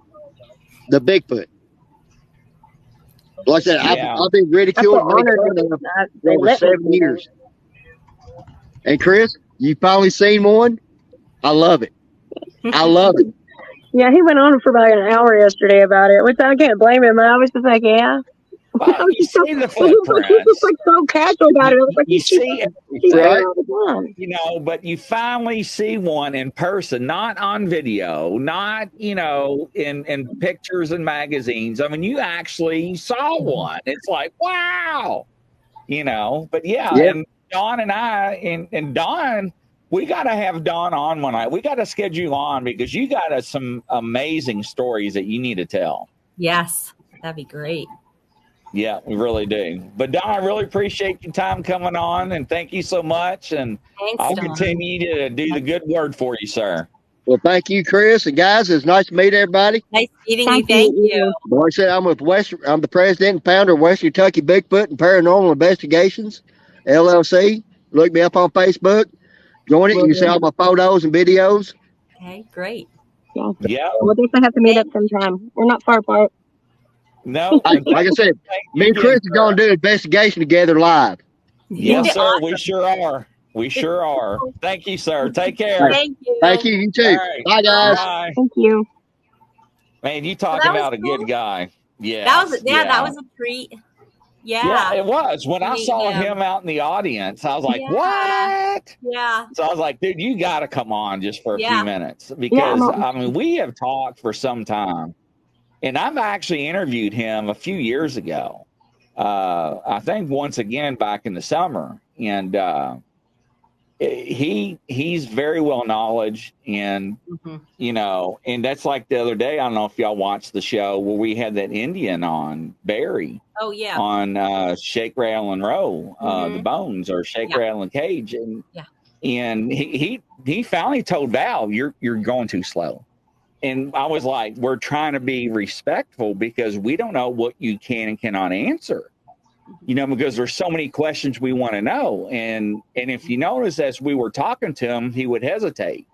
The Bigfoot. Like I said, I've been ridiculed for over 7 years. And Chris, you finally seen one? I love it. I love it. Yeah, he went on for about an hour yesterday about it, which I can't blame him. I was just like, yeah. Well, you see the footprints. He was just like so casual about it. I was like, you see it, right? You know, but you finally see one in person, not on video, not, you know, in pictures and magazines. I mean, you actually saw one. It's like, wow, you know, but and Dawn and I, and Dawn, we got to have Dawn on one night. We got to schedule on because you got some amazing stories that you need to tell. Yes, that'd be great. Yeah, we really do. But Dawn, I really appreciate your time coming on, and thank you so much. And I'll continue to do the good word for you, sir. Well, thank you, Chris. And guys, it's nice to meet everybody. Nice meeting you. Thank you. Like I said, I'm the president and founder of West Kentucky Bigfoot and Paranormal Investigations, LLC. Look me up on Facebook. Join it. You can see all my photos and videos. Okay, great. Yeah. We'll definitely have to meet up sometime. We're not far apart. No. Like I said, me and Chris are going to do an investigation together live. Yes, sir. Awesome. We sure are. We sure are. Thank you, sir. Take care. Thank you. Thank you. You too. All right. Bye, guys. Bye. Thank you. Man, you Well, talking that was about a cool. good guy. Yeah. That was a treat. Yeah, it was. When I Meet saw him. him out in the audience, I was like, Yeah. what? Yeah. So I was like, dude, you got to come on just for a Yeah. few minutes because, Yeah, I mean, we have talked for some time. And I've actually interviewed him a few years ago. I think once again back in the summer. And he's very well knowledge and you know, and that's like the other day, I don't know if y'all watched the show where we had that Indian on, Barry. Oh yeah. On Shake, Rattle, and Roll, the Bones, or Shake, Rattle, and Cage, and he finally told Val, "You're going too slow," and I was like, "We're trying to be respectful because we don't know what you can and cannot answer, you know, because there's so many questions we want to know." And if you notice, as we were talking to him, he would hesitate.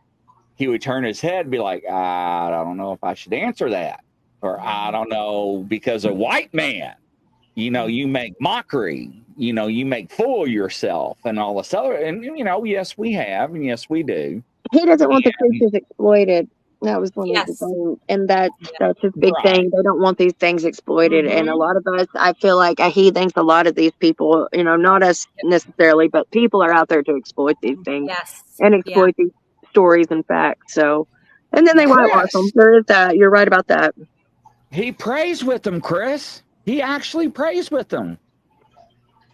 He would turn his head, and be like, "I don't know if I should answer that," or "I don't know," because a white man. You know, you make mockery, you know, you make fool of yourself and all this other. And, you know, yes, we have. And yes, we do. He doesn't want the creatures exploited. That was one of the things. And that's his big thing. They don't want these things exploited. And a lot of us, I feel like he thinks a lot of these people, you know, not us necessarily, but people are out there to exploit these things and exploit these stories and facts. So, and then they whitewash them. There is that. You're right about that. He prays with them, Chris. He actually prays with them.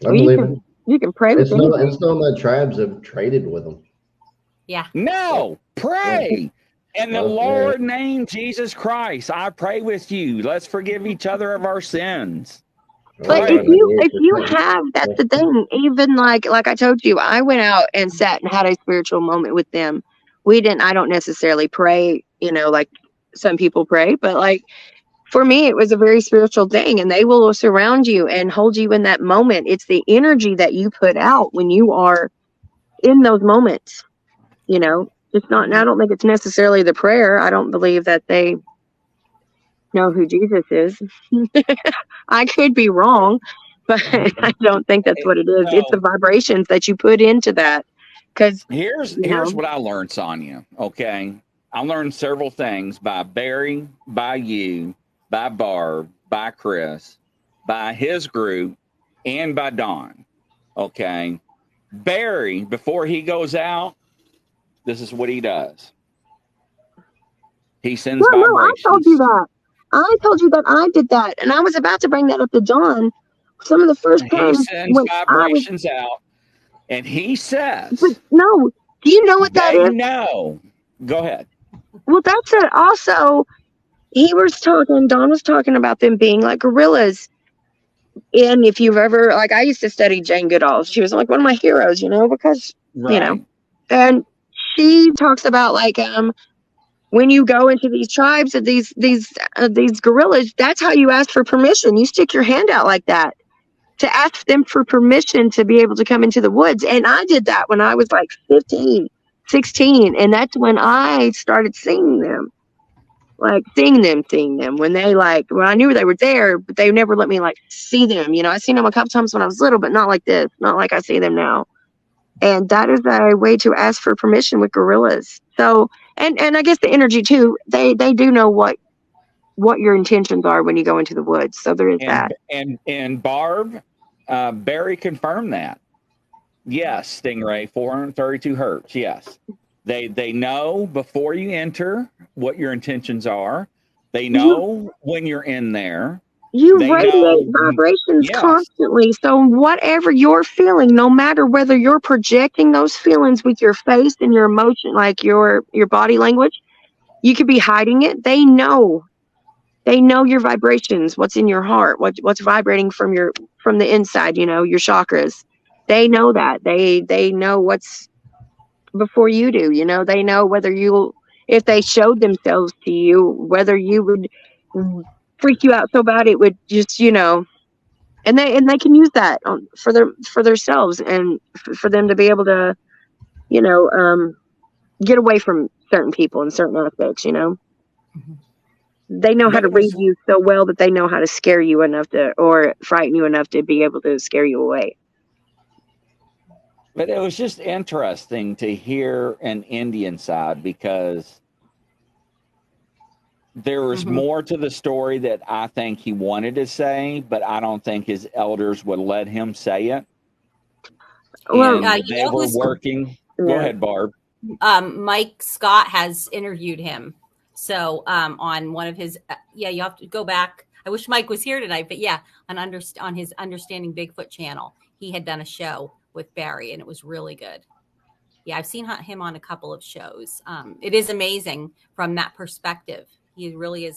I believe it. You can pray with them. It's known that tribes have traded with them. Yeah. No, pray. In the Lord name, Jesus Christ, I pray with you. Let's forgive each other of our sins. But if you have, that's the thing. Even like I told you, I went out and sat and had a spiritual moment with them. I don't necessarily pray, you know, like some people pray, but like for me, it was a very spiritual thing, and they will surround you and hold you in that moment. It's the energy that you put out when you are in those moments. You know, it's not, and I don't think it's necessarily the prayer. I don't believe that they know who Jesus is. I could be wrong, but I don't think that's what it is. It's the vibrations that you put into that. Because here's what I learned, Sonia. Okay, I learned several things by Barry, by you, by Barb, by Chris, by his group, and by Don. Okay. Barry, before he goes out, this is what he does. He sends vibrations. No, I told you that I did that. And I was about to bring that up to John. Some of the first times he sends vibrations out, and he says, but no, do you know what that is? No. Go ahead. Well, that's it. Also, Don was talking about them being like gorillas. And if you've ever, like, I used to study Jane Goodall. She was like one of my heroes, you know, because, you know, and she talks about like, when you go into these tribes of these gorillas, that's how you ask for permission. You stick your hand out like that to ask them for permission to be able to come into the woods. And I did that when I was like 15, 16. And that's when I started seeing them. Like seeing them when I knew they were there, but they never let me like see them. You know, I seen them a couple times when I was little, but not like this, not like I see them now. And that is a way to ask for permission with gorillas. So, and I guess the energy too, they do know what your intentions are when you go into the woods. So there is that. And Barb, Barry confirmed that. Yes, Stingray, 432 hertz. Yes. They know before you enter what your intentions are. They know when you're in there. You radiate vibrations constantly. So whatever you're feeling, no matter whether you're projecting those feelings with your face and your emotion, like your body language, you could be hiding it. They know your vibrations, what's in your heart, what's vibrating from the inside, you know, your chakras. They know that. They know what's before you do, you know. They know if they showed themselves to you, whether you would freak you out so bad it would just, you know, and they can use that for themselves and for them to be able to, you know, get away from certain people in certain aspects, you know. They know how to read you so well that they know how to scare you enough or frighten you enough to be able to scare you away. But it was just interesting to hear an Indian side because there was more to the story that I think he wanted to say, but I don't think his elders would let him say it. Well, And they were working. Yeah. Go ahead, Barb. Mike Scott has interviewed him. So on one of his, you have to go back. I wish Mike was here tonight, but yeah, on his Understanding Bigfoot channel, he had done a show with Barry, and it was really good. Yeah, I've seen him on a couple of shows. It is amazing from that perspective. He really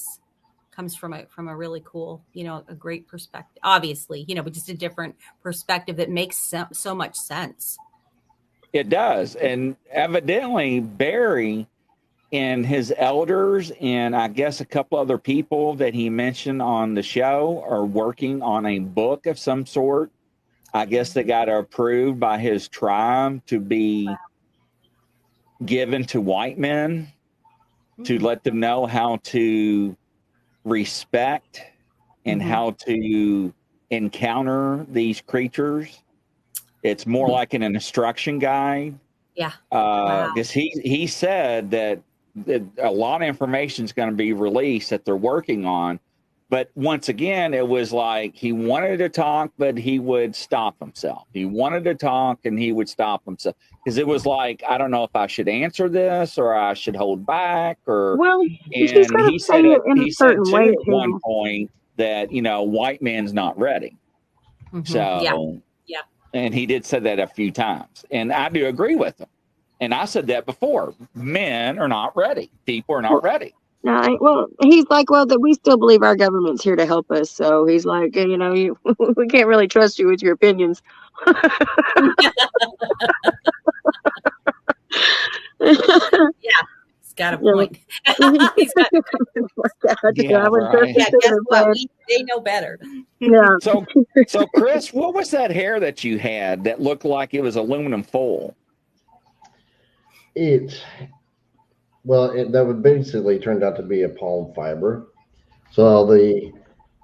comes from a really cool, a great perspective. Obviously, but just a different perspective that makes so much sense. It does, and evidently Barry and his elders and I guess a couple other people that he mentioned on the show are working on a book of some sort. I guess they got approved by his tribe to be given to white men to let them know how to respect and how to encounter these creatures. It's more like an instruction guide. Yeah. Because he said that a lot of information is going to be released that they're working on. But once again, it was like he wanted to talk, but he would stop himself. He wanted to talk and he would stop himself. Because it was like, I don't know if I should answer this or I should hold back. Well, he said at one point that, white man's not ready. So, yeah. And he did say that a few times. And I do agree with him. And I said that before. Men are not ready. People are not ready. No, well, he's like, that we still believe our government's here to help us. So he's like, we can't really trust you with your opinions. Yeah, he's got a point. He's got a point. Guess what? They know better. Yeah. So Chris, what was that hair that you had that looked like it was aluminum foil? That would basically turned out to be a palm fiber. So the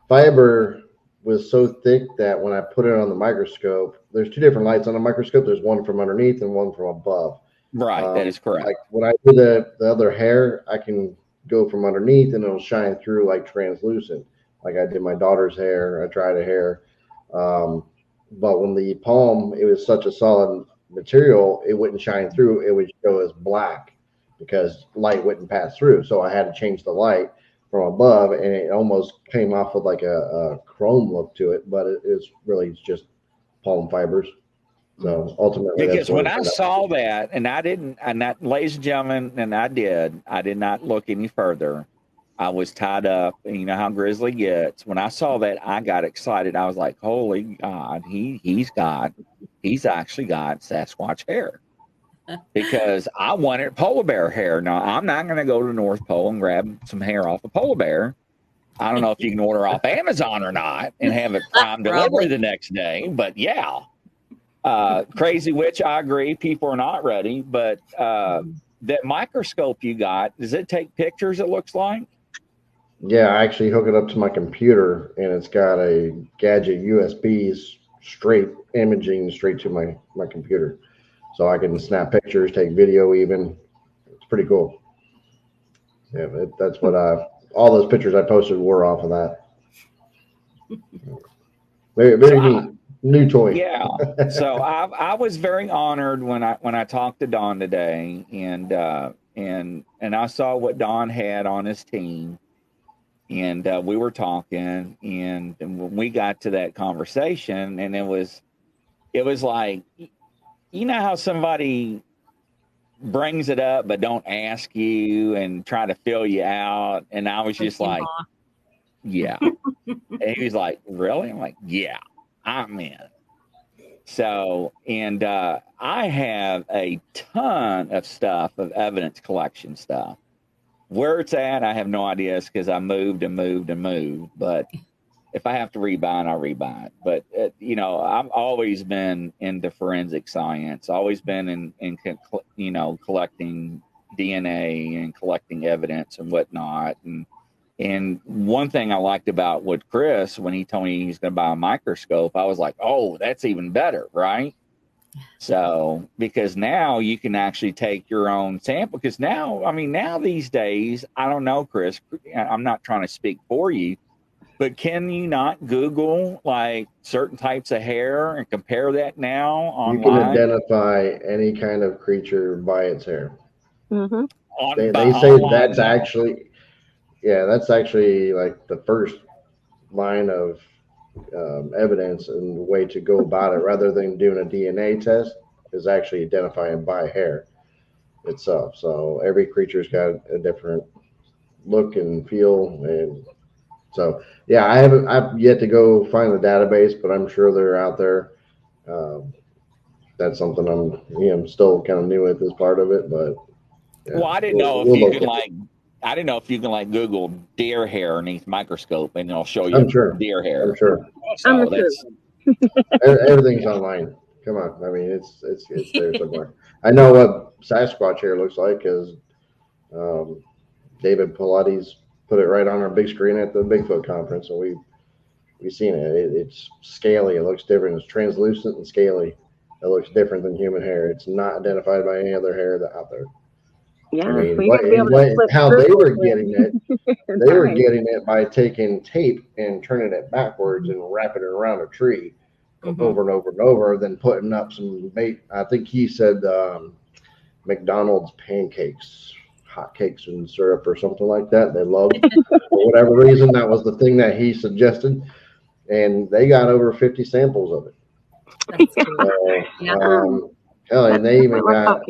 fiber was so thick that when I put it on the microscope, there's two different lights on the microscope. There's one from underneath and one from above. Right, that is correct. Like when I do the other hair, I can go from underneath and it'll shine through like translucent. Like I did my daughter's hair, I tried a hair. But when the palm, it was such a solid material, it wouldn't shine through. It would show as black because light wouldn't pass through. So I had to change the light from above, and it almost came off with like a chrome look to it, but it's really just palm fibers. So ultimately, because when I saw that, ladies and gentlemen, and I did not look any further. I was tied up, and you know how Grizzly gets. When I saw that, I got excited. I was like, "Holy God, he's actually got Sasquatch hair." Because I wanted polar bear hair. Now, I'm not going to go to the North Pole and grab some hair off a polar bear. I don't know if you can order off Amazon or not and have it prime delivery the next day. But yeah, Crazy Witch, I agree. People are not ready. But that microscope you got, does it take pictures, it looks like? Yeah, I actually hook it up to my computer, and it's got a gadget USBs straight imaging straight to my computer. So I can snap pictures, take video even. It's pretty cool. Yeah, that's what all those pictures I posted were off of that. Very new toy. Yeah. So I was very honored when I talked to Don today, and I saw what Don had on his team, and we were talking, and when we got to that conversation, and it was like, you know how somebody brings it up but don't ask you and try to fill you out, and I was just like, yeah. And he was like, really? I'm like, yeah, I'm in. So, and I have a ton of stuff, of evidence collection stuff. Where it's at, I have no idea. It's because I moved and moved and moved. But if I have to rebuy it, I'll rebuy it. But, I've always been into forensic science, always been in collecting DNA and collecting evidence and whatnot. And one thing I liked about with Chris, when he told me he's going to buy a microscope, I was like, oh, that's even better, right? So, because now you can actually take your own sample. Because now, I mean, now these days, I don't know, Chris, I'm not trying to speak for you, but can you not Google like certain types of hair and compare that now online? You can identify any kind of creature by its hair. Mm-hmm. They say that's actually, that's actually like the first line of evidence and the way to go about it, rather than doing a DNA test, is actually identifying by hair itself. So every creature's got a different look and feel, and so I've yet to go find the database, but I'm sure they're out there. That's something I'm still kind of new at this part of it, but well, I didn't know if you can I didn't know if you can like Google deer hair underneath microscope and it'll show you I'm sure. deer hair. I'm sure. So Everything's online. Come on. I mean, it's there somewhere. I know what Sasquatch hair looks like because David Pilates put it right on our big screen at the Bigfoot conference, and we've seen it. It's scaly. It looks different. It's translucent and scaly. It looks different than human hair. It's not identified by any other hair out there. Yeah, I mean, how they were getting it, they were getting it by taking tape and turning it backwards and wrapping it around a tree over and over and over, then putting up some bait. I think he said McDonald's pancakes, hot cakes and syrup or something like that. They loved for whatever reason. That was the thing that he suggested, and they got over 50 samples of it. And they even got.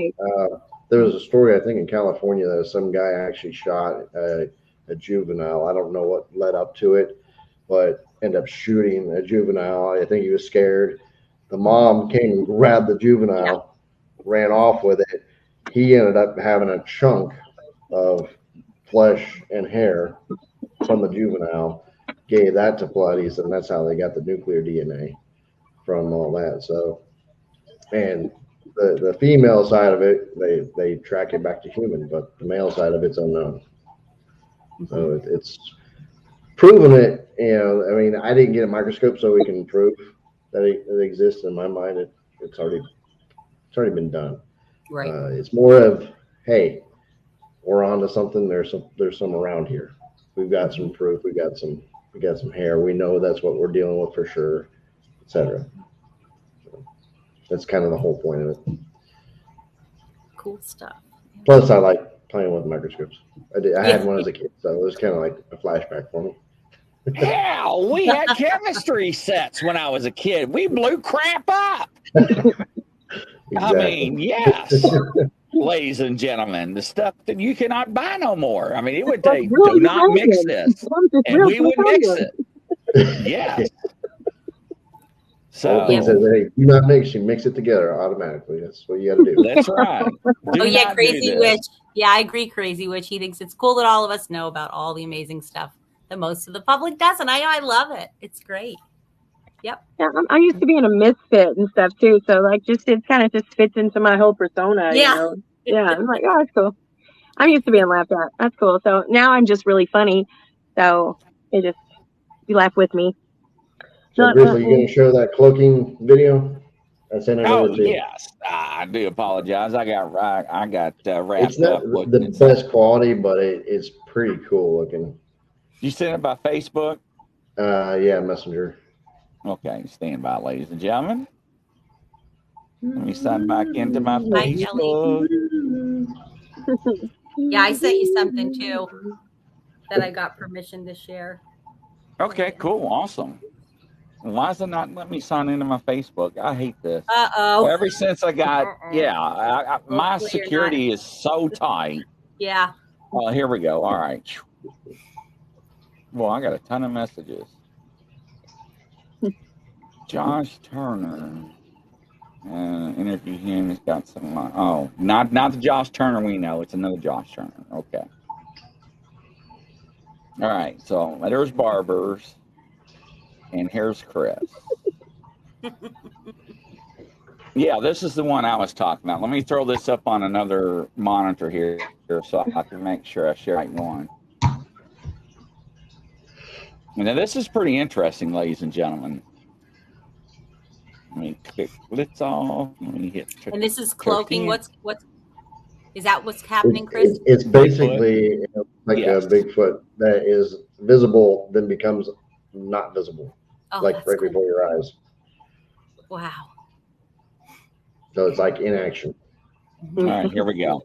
There was a story, I think, in California that some guy actually shot a juvenile. I don't know what led up to it, but ended up shooting a juvenile. I think he was scared. The mom came and grabbed the juvenile, ran off with it. He ended up having a chunk of flesh and hair from the juvenile, gave that to Pilates, and that's how they got the nuclear DNA from all that. So, and the female side of it, they track it back to human, but the male side of it's unknown. So it's proven it. I mean, I didn't get a microscope so we can prove that it exists. In my mind, it's already been done. Right. It's more of, hey, we're on to something. There's some around here. We've got some proof. We got some hair. We know that's what we're dealing with for sure, etc. That's kind of the whole point of it. Cool stuff. Plus, I like playing with microscopes. I had one as a kid, so it was kind of like a flashback for me. Hell, we had chemistry sets when I was a kid. We blew crap up. Exactly. I mean, yes. Ladies and gentlemen, the stuff that you cannot buy no more. I mean, it would take, do not mix this. And we would mix it. Yes. So, thing says, hey, do not mix, you mix it together automatically. That's what you got to do. That's right. Crazy Witch. Yeah, I agree, Crazy Witch. He thinks it's cool that all of us know about all the amazing stuff that most of the public doesn't. I love it. It's great. Yep. Yeah, I used to be in a misfit and stuff too, so like it kind of just fits into my whole persona. Yeah. You know? Yeah. I'm like, oh, that's cool. I'm used to being laughed at. That's cool. So now I'm just really funny. So you laugh with me. So, Grizzly, you going to show that cloaking video? I sent it over to you. Yes. I do apologize. I got wrapped it's not up. The best quality, but it's pretty cool looking. You sent it by Facebook? Yeah, Messenger. Okay, stand by, ladies and gentlemen. Let me sign back into my Facebook. Yeah, I sent you something too that I got permission to share. Okay, cool, awesome. Why does it not let me sign into my Facebook? I hate this. Ever since I got, my security is so tight. Yeah. Well, here we go. All right. Well, I got a ton of messages. Josh Turner. Interview him. He's got some. Not the Josh Turner we know. It's another Josh Turner. Okay. All right. So there's Barbers, and here's Chris. Yeah, this is the one I was talking about. Let me throw this up on another monitor here so I can make sure I share the right one. Now, this is pretty interesting, ladies and gentlemen. Let me click this off. Let me hit. And this is cloaking. 13. What's is that what's happening, Chris? It's basically like Yes. a Bigfoot that is visible, then becomes not visible, Oh, like that's right cool. before your eyes. Wow. So it's like inaction. All right, here we go.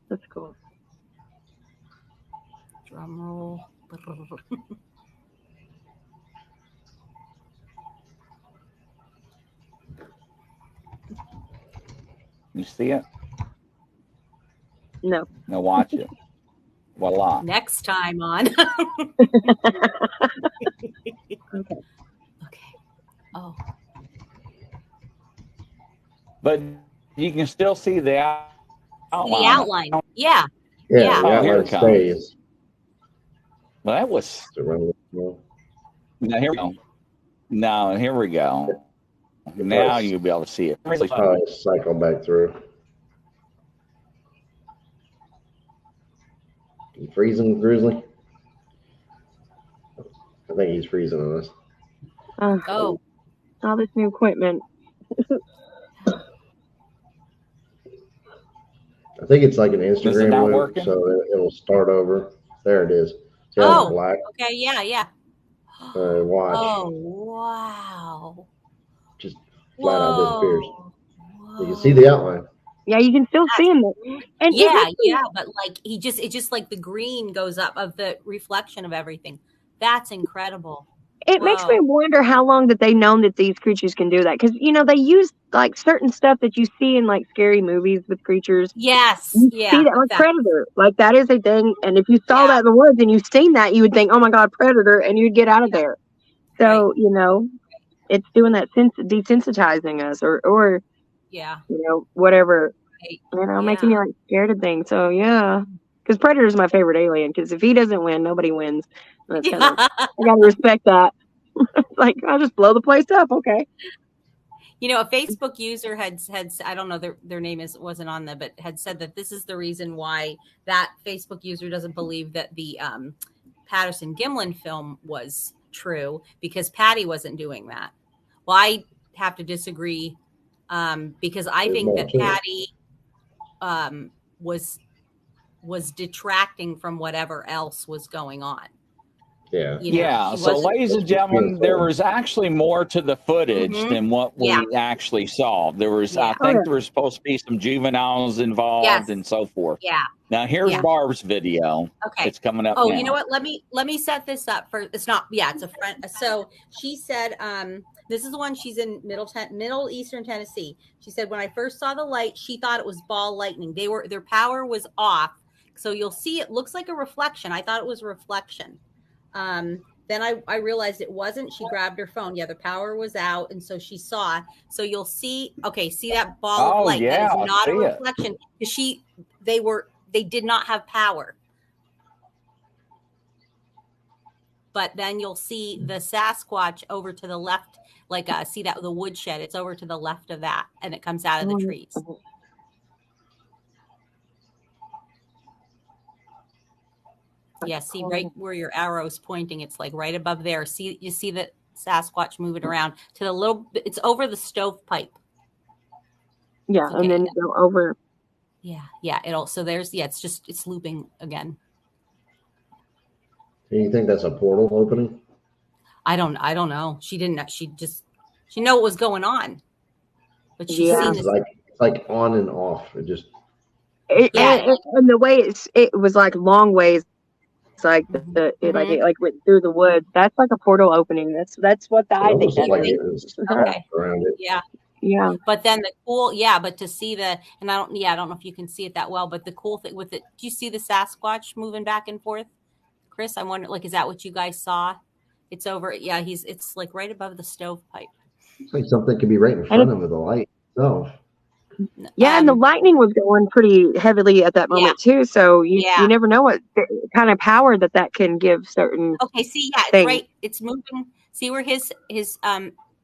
That's cool. Drum roll. You see it? No. Now watch it. Voila. Next time on. Okay. Okay. Oh. But you can still see the outline. The outline. Yeah. Yeah, Yeah. the Oh, here outline it comes. stays. Well, that was. Now here we go. Now here we go. Now you'll be able to see it. Cycle back through. You freezing, Grizzly? I think he's freezing on us. Oh. All this new equipment. I think it's like an Is it Instagram not loop, working? so it'll start over. There it is. See how Oh. it's black? Okay. Yeah. Yeah. Watch. Oh, wow. Just flat out disappears. Whoa. You can see the outline. Yeah, you can still see him. And yeah, but like it just like the green goes up of the reflection of everything. That's incredible. It makes me wonder how long that they known that these creatures can do that, because they use like certain stuff that you see in like scary movies with creatures. Yes, you see that like Predator, like that is a thing. And if you saw that in the woods and you've seen that, you would think, oh my God, Predator, and you'd get out of there. So it's doing that desensitizing us, or whatever, making you like scared of things. So because Predator is my favorite alien. Because if he doesn't win, nobody wins. That's I gotta respect that. Like, I'll just blow the place up. Okay. A Facebook user had I don't know, their name wasn't on there, but had said that this is the reason why that Facebook user doesn't believe that the Patterson Gimlin film was true, because Patty wasn't doing that. Well, I have to disagree, because I think that Patty was detracting from whatever else was going on. Yeah. So, ladies and gentlemen, there was actually more to the footage than what we actually saw. There was, I think, there was supposed to be some juveniles involved and so forth. Yeah. Now here's Barb's video. Okay, it's coming up. Oh, now. You know what? Let me set this up for. It's not. Yeah, it's a friend. So she said, this is the one. She's in Middle Eastern Tennessee. She said, when I first saw the light, she thought it was ball lightning. Their power was off. So you'll see it looks like a reflection. I thought it was a reflection. Then I realized it wasn't. She grabbed her phone. Yeah, the power was out, and so she saw. So you'll see. Okay, see that ball of light? Yeah, that is not a reflection. They did not have power. But then you'll see the Sasquatch over to the left. Like see that the woodshed? It's over to the left of that, and it comes out of the trees. Yeah, see right where your arrow's pointing. It's like right above there. You see the Sasquatch moving around to the little. It's over the stovepipe. Yeah, okay, and then you go over. Yeah. So there's it's looping again. Do you think that's a portal opening? I don't know. She didn't. She knew what was going on, but she's seen this. It's like on and off. It just. And the way it was like long ways. It's like it went through the woods. That's like a portal opening. That's what I think. Okay. Around it. Yeah. But then but to see and I don't know if you can see it that well, but the cool thing with it, do you see the Sasquatch moving back and forth? Chris, I wonder, like, is that what you guys saw? It's over. Yeah. It's like right above the stovepipe. It's like something could be right in front of the light. Oh. Yeah, and the lightning was going pretty heavily at that moment too. So you never know what kind of power that can give certain. Okay, see, it's right. It's moving. See where his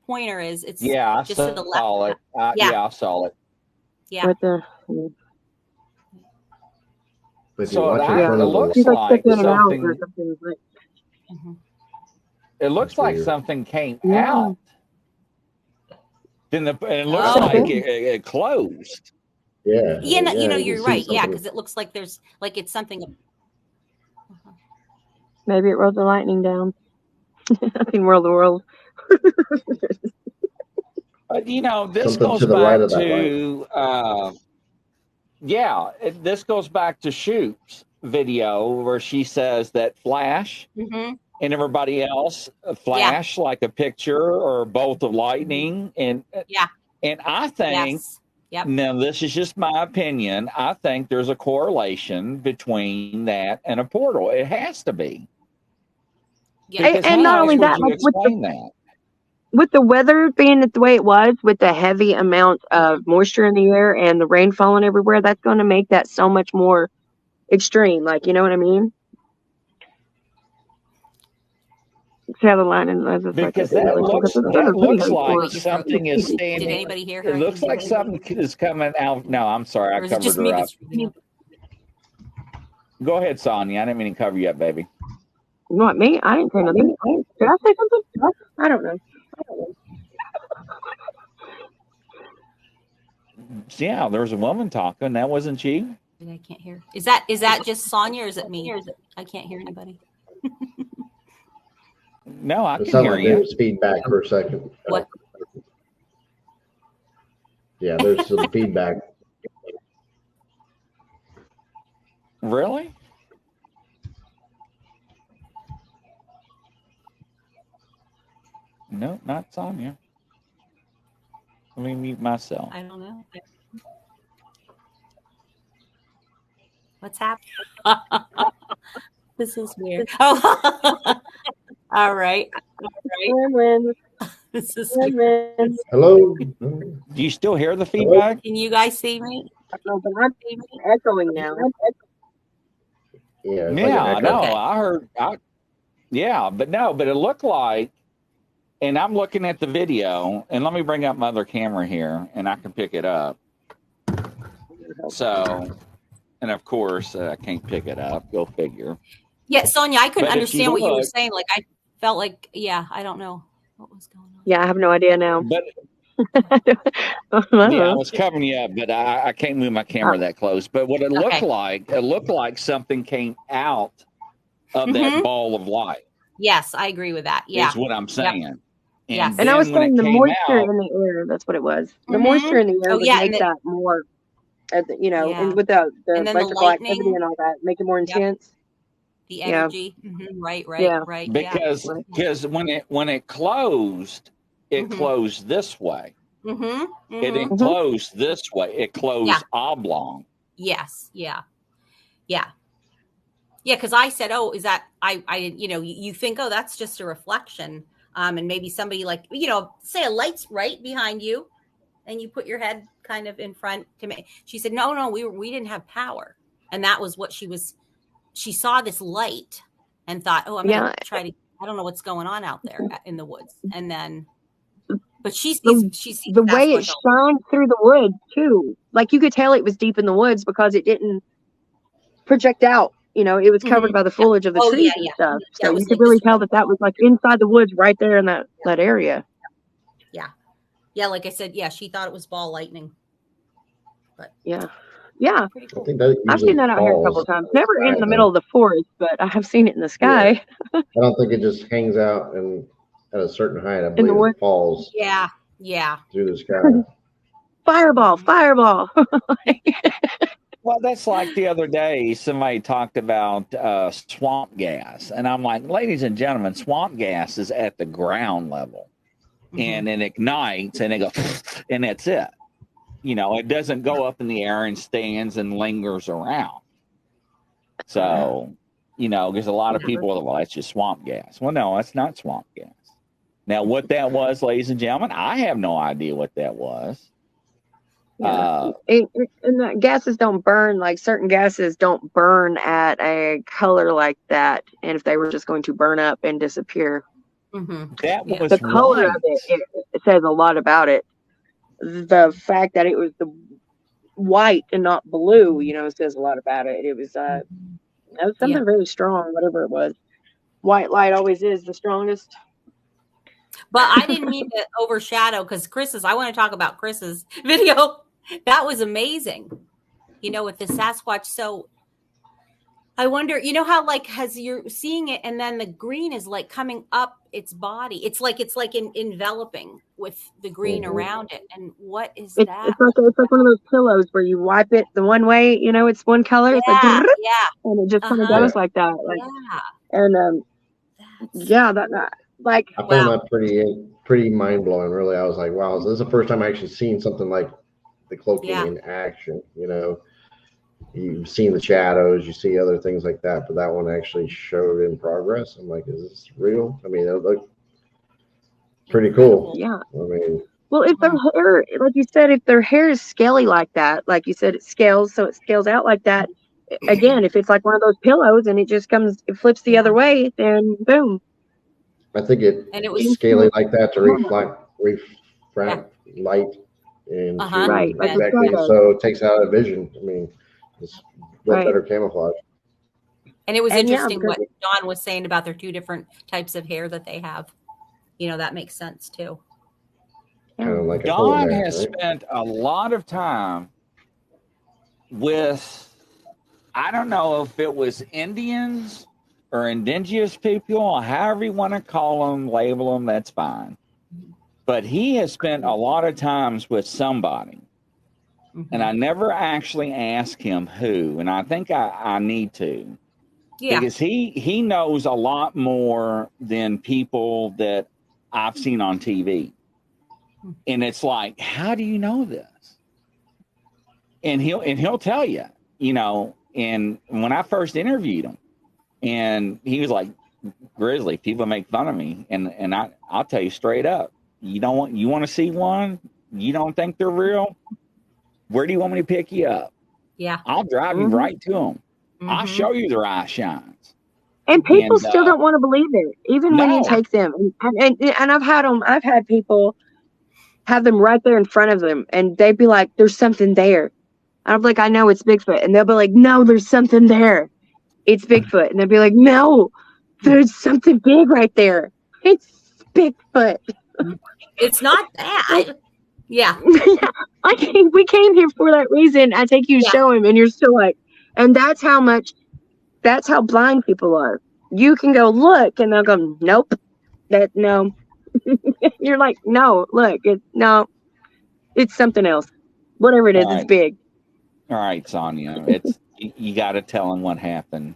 pointer is. It's I just to the left. Saw it. I saw it. Yeah. So it looks like something. It looks like something came out. Then it looks Oh. like it closed. Yeah. Yeah, no, you you're see right. Yeah, something. because it looks like there's like it's something. Maybe it rode the lightning down. I mean, World of World. You know, this Something goes to the right back of that light. to this goes back to Shoop's video where she says that Flash Mm-hmm. and everybody else flash like a picture or a bolt of lightning, and I think. Yes. Yep. Now, this is just my opinion. I think there's a correlation between that and a portal. It has to be. Yeah. Because And how not else only would that, you like explain that? with the weather being the way it was, with the heavy amount of moisture in the air and the rain falling everywhere, that's going to make that so much more extreme. Like, you know what I mean? See how the lightning is like Because that looks like Wait, you something is Did standing. anybody hear her? It looks like something is coming out. No, I'm sorry, Or I is it covered just her me up. that's reading up? Go ahead, Sonia. I didn't mean to cover you up, baby. You want me? I didn't say nothing. Did I say something? I don't know. Yeah, there was a woman talking. That wasn't you. I can't hear. Is that just Sonia or is it me? I can't hear anybody. No, I It can sounded hear like there you. was feedback for a second. What? Yeah, there's some feedback. Really? No, not Sonia. Let me mute myself. I don't know. What's happening? This is weird. Oh, all right. This is weird. Hello? Do you still hear the feedback? Can you guys see me? No, but I'm echoing now. Yeah, it's Yeah, like an no, echo. I heard. But it looked like, and I'm looking at the video, and let me bring up my other camera here, and I can pick it up. So, and of course, I can't pick it up. Go figure. Yeah, Sonia, I couldn't But if you understand what you were look- saying. Like I felt like, I don't know what was going on. Yeah, I have no idea now. But I yeah, I was covering you up, but I can't move my camera that close. But what it looked like something came out of that ball of light. Yes, I agree with that. Yeah. Is what I'm saying. Yes. And I was then when saying it the came moisture out- in the air, that's what it was. The moisture in the air would make that more, and with the And then the electrical activity lightning. and all that, make it more intense. The energy. Right. Yeah. Right. Because when it closed, it closed this way. It didn't close this way. It closed oblong. Yes. Yeah. Because I said, oh, is that you think, oh, that's just a reflection. And maybe somebody say a light's right behind you and you put your head kind of in front to me. She said, no, we didn't have power. And that was what she saw this light and thought, oh, I'm going to try to, I don't know what's going on out there in the woods. And then, but she sees the way it shined through the woods too. Like you could tell it was deep in the woods because it didn't project out. It was covered by the foliage of the trees and stuff. So you could really tell that was like inside the woods right there in that area. Yeah. Like I said, she thought it was ball lightning. But yeah. Pretty cool. I think that I've seen that out here a couple of times. Never in the middle of the forest, but I have seen it in the sky. I don't think it just hangs out at a certain height. I believe it falls. Yeah. Through the sky. Fireball. Well, that's like the other day, somebody talked about swamp gas. And I'm like, ladies and gentlemen, swamp gas is at the ground level. And it ignites and it goes, and that's it. It doesn't go up in the air and stands and lingers around. So, there's a lot of people that, well, that's just swamp gas. Well, no, it's not swamp gas. Now, what that was, ladies and gentlemen, I have no idea what that was. Yeah. And the gases don't burn, like certain gases don't burn at a color like that. And if they were just going to burn up and disappear, that was the color of it says a lot about it. The fact that it was the white and not blue, says a lot about it. It was that was something very strong, whatever it was. White light always is the strongest. But I didn't mean to overshadow because I want to talk about Chris's video. That was amazing. With the Sasquatch. So I wonder, how as you're seeing it and then the green is like coming up its body. It's like enveloping with the green around it. And what is that? It's like one of those pillows where you wipe it the one way, it's one color. It's like, and it just kind of goes like that. Like, and that like I found that pretty mind blowing. Really, I was like, wow, this is the first time I actually seen something like the cloaking in action. You've seen the shadows, you see other things like that, but that one actually showed in progress. I'm like, is this real? I mean, it looked pretty cool. Yeah. I mean, well, if their hair, like you said, if their hair is scaly like that, like you said, it scales, so it scales out like that. Again, if it's like one of those pillows and it flips the other way, then boom. I think it was scaly like that to refract light and right, exactly. So it takes out a vision. I mean, it's better camouflage. And it was interesting what Dawn was saying about their two different types of hair that they have. That makes sense too. Kind of like Dawn has spent a lot of time with, I don't know if it was Indians or indigenous people, or however you want to call them, label them, that's fine. But he has spent a lot of times with somebody. And I never actually asked him who, and I think I need to. Yeah. Because he knows a lot more than people that I've seen on TV. And it's like, how do you know this? And he'll tell you, and when I first interviewed him, and he was like, Grizzly, people make fun of me. And I'll tell you straight up, you want to see one? You don't think they're real? Where do you want me to pick you up? Yeah. I'll drive you right to them. I'll show you their eye shines. And people still don't want to believe it, even when you take them. And I've had people have them right there in front of them, and they'd be like, there's something there. I'm like, I know it's Bigfoot. And they'll be like, no, there's something there. It's Bigfoot. And they'll be like, no, there's something big right there. It's Bigfoot. It's not that. Yeah. We came here for that reason. I take you to show him, and you're still like, and that's how blind people are. You can go look, and they'll go, nope, no. You're like, no, look, it's something else. Whatever it is, it's big. All right, Sonia, you got to tell him what happened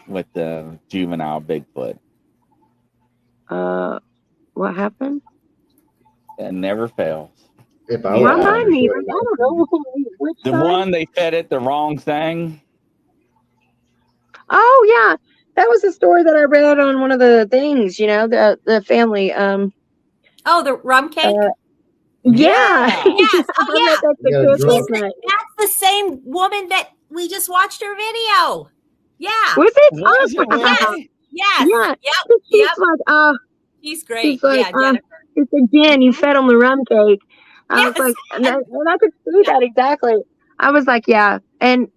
with the juvenile Bigfoot. What happened? It never fails. Remind me. I don't know which the one they fed it the wrong thing. Oh yeah, that was a story that I read on one of the things. The family. Oh, the rum cake. Yeah. Yes. Oh yeah. That's the same woman that we just watched her video. Yeah. Was it? Yes. Yeah. Yep. She's like, she's great. She's like, Jennifer. It's again, you fed them the rum cake. I was like, and I could see that exactly. I was like, yeah. And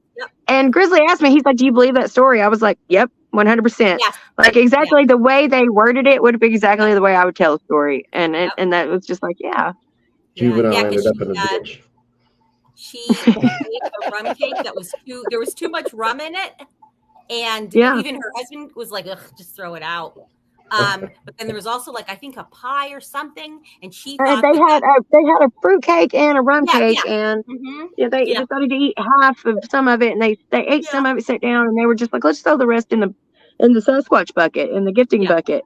Grizzly asked me, he's like, do you believe that story? I was like, yep, 100%. Yes. Like exactly the way they worded it would be exactly the way I would tell a story. And that was just like, yeah. Juvenile ended up in a ditch. She made a rum cake there was too much rum in it. And even her husband was like, ugh, just throw it out. But then there was also I think a pie or something, and she thought they had a fruit cake and a rum cake, and they decided to eat half of some of it, and they ate some of it, sat down, and they were just like, let's throw the rest in the Sasquatch bucket, in the gifting bucket,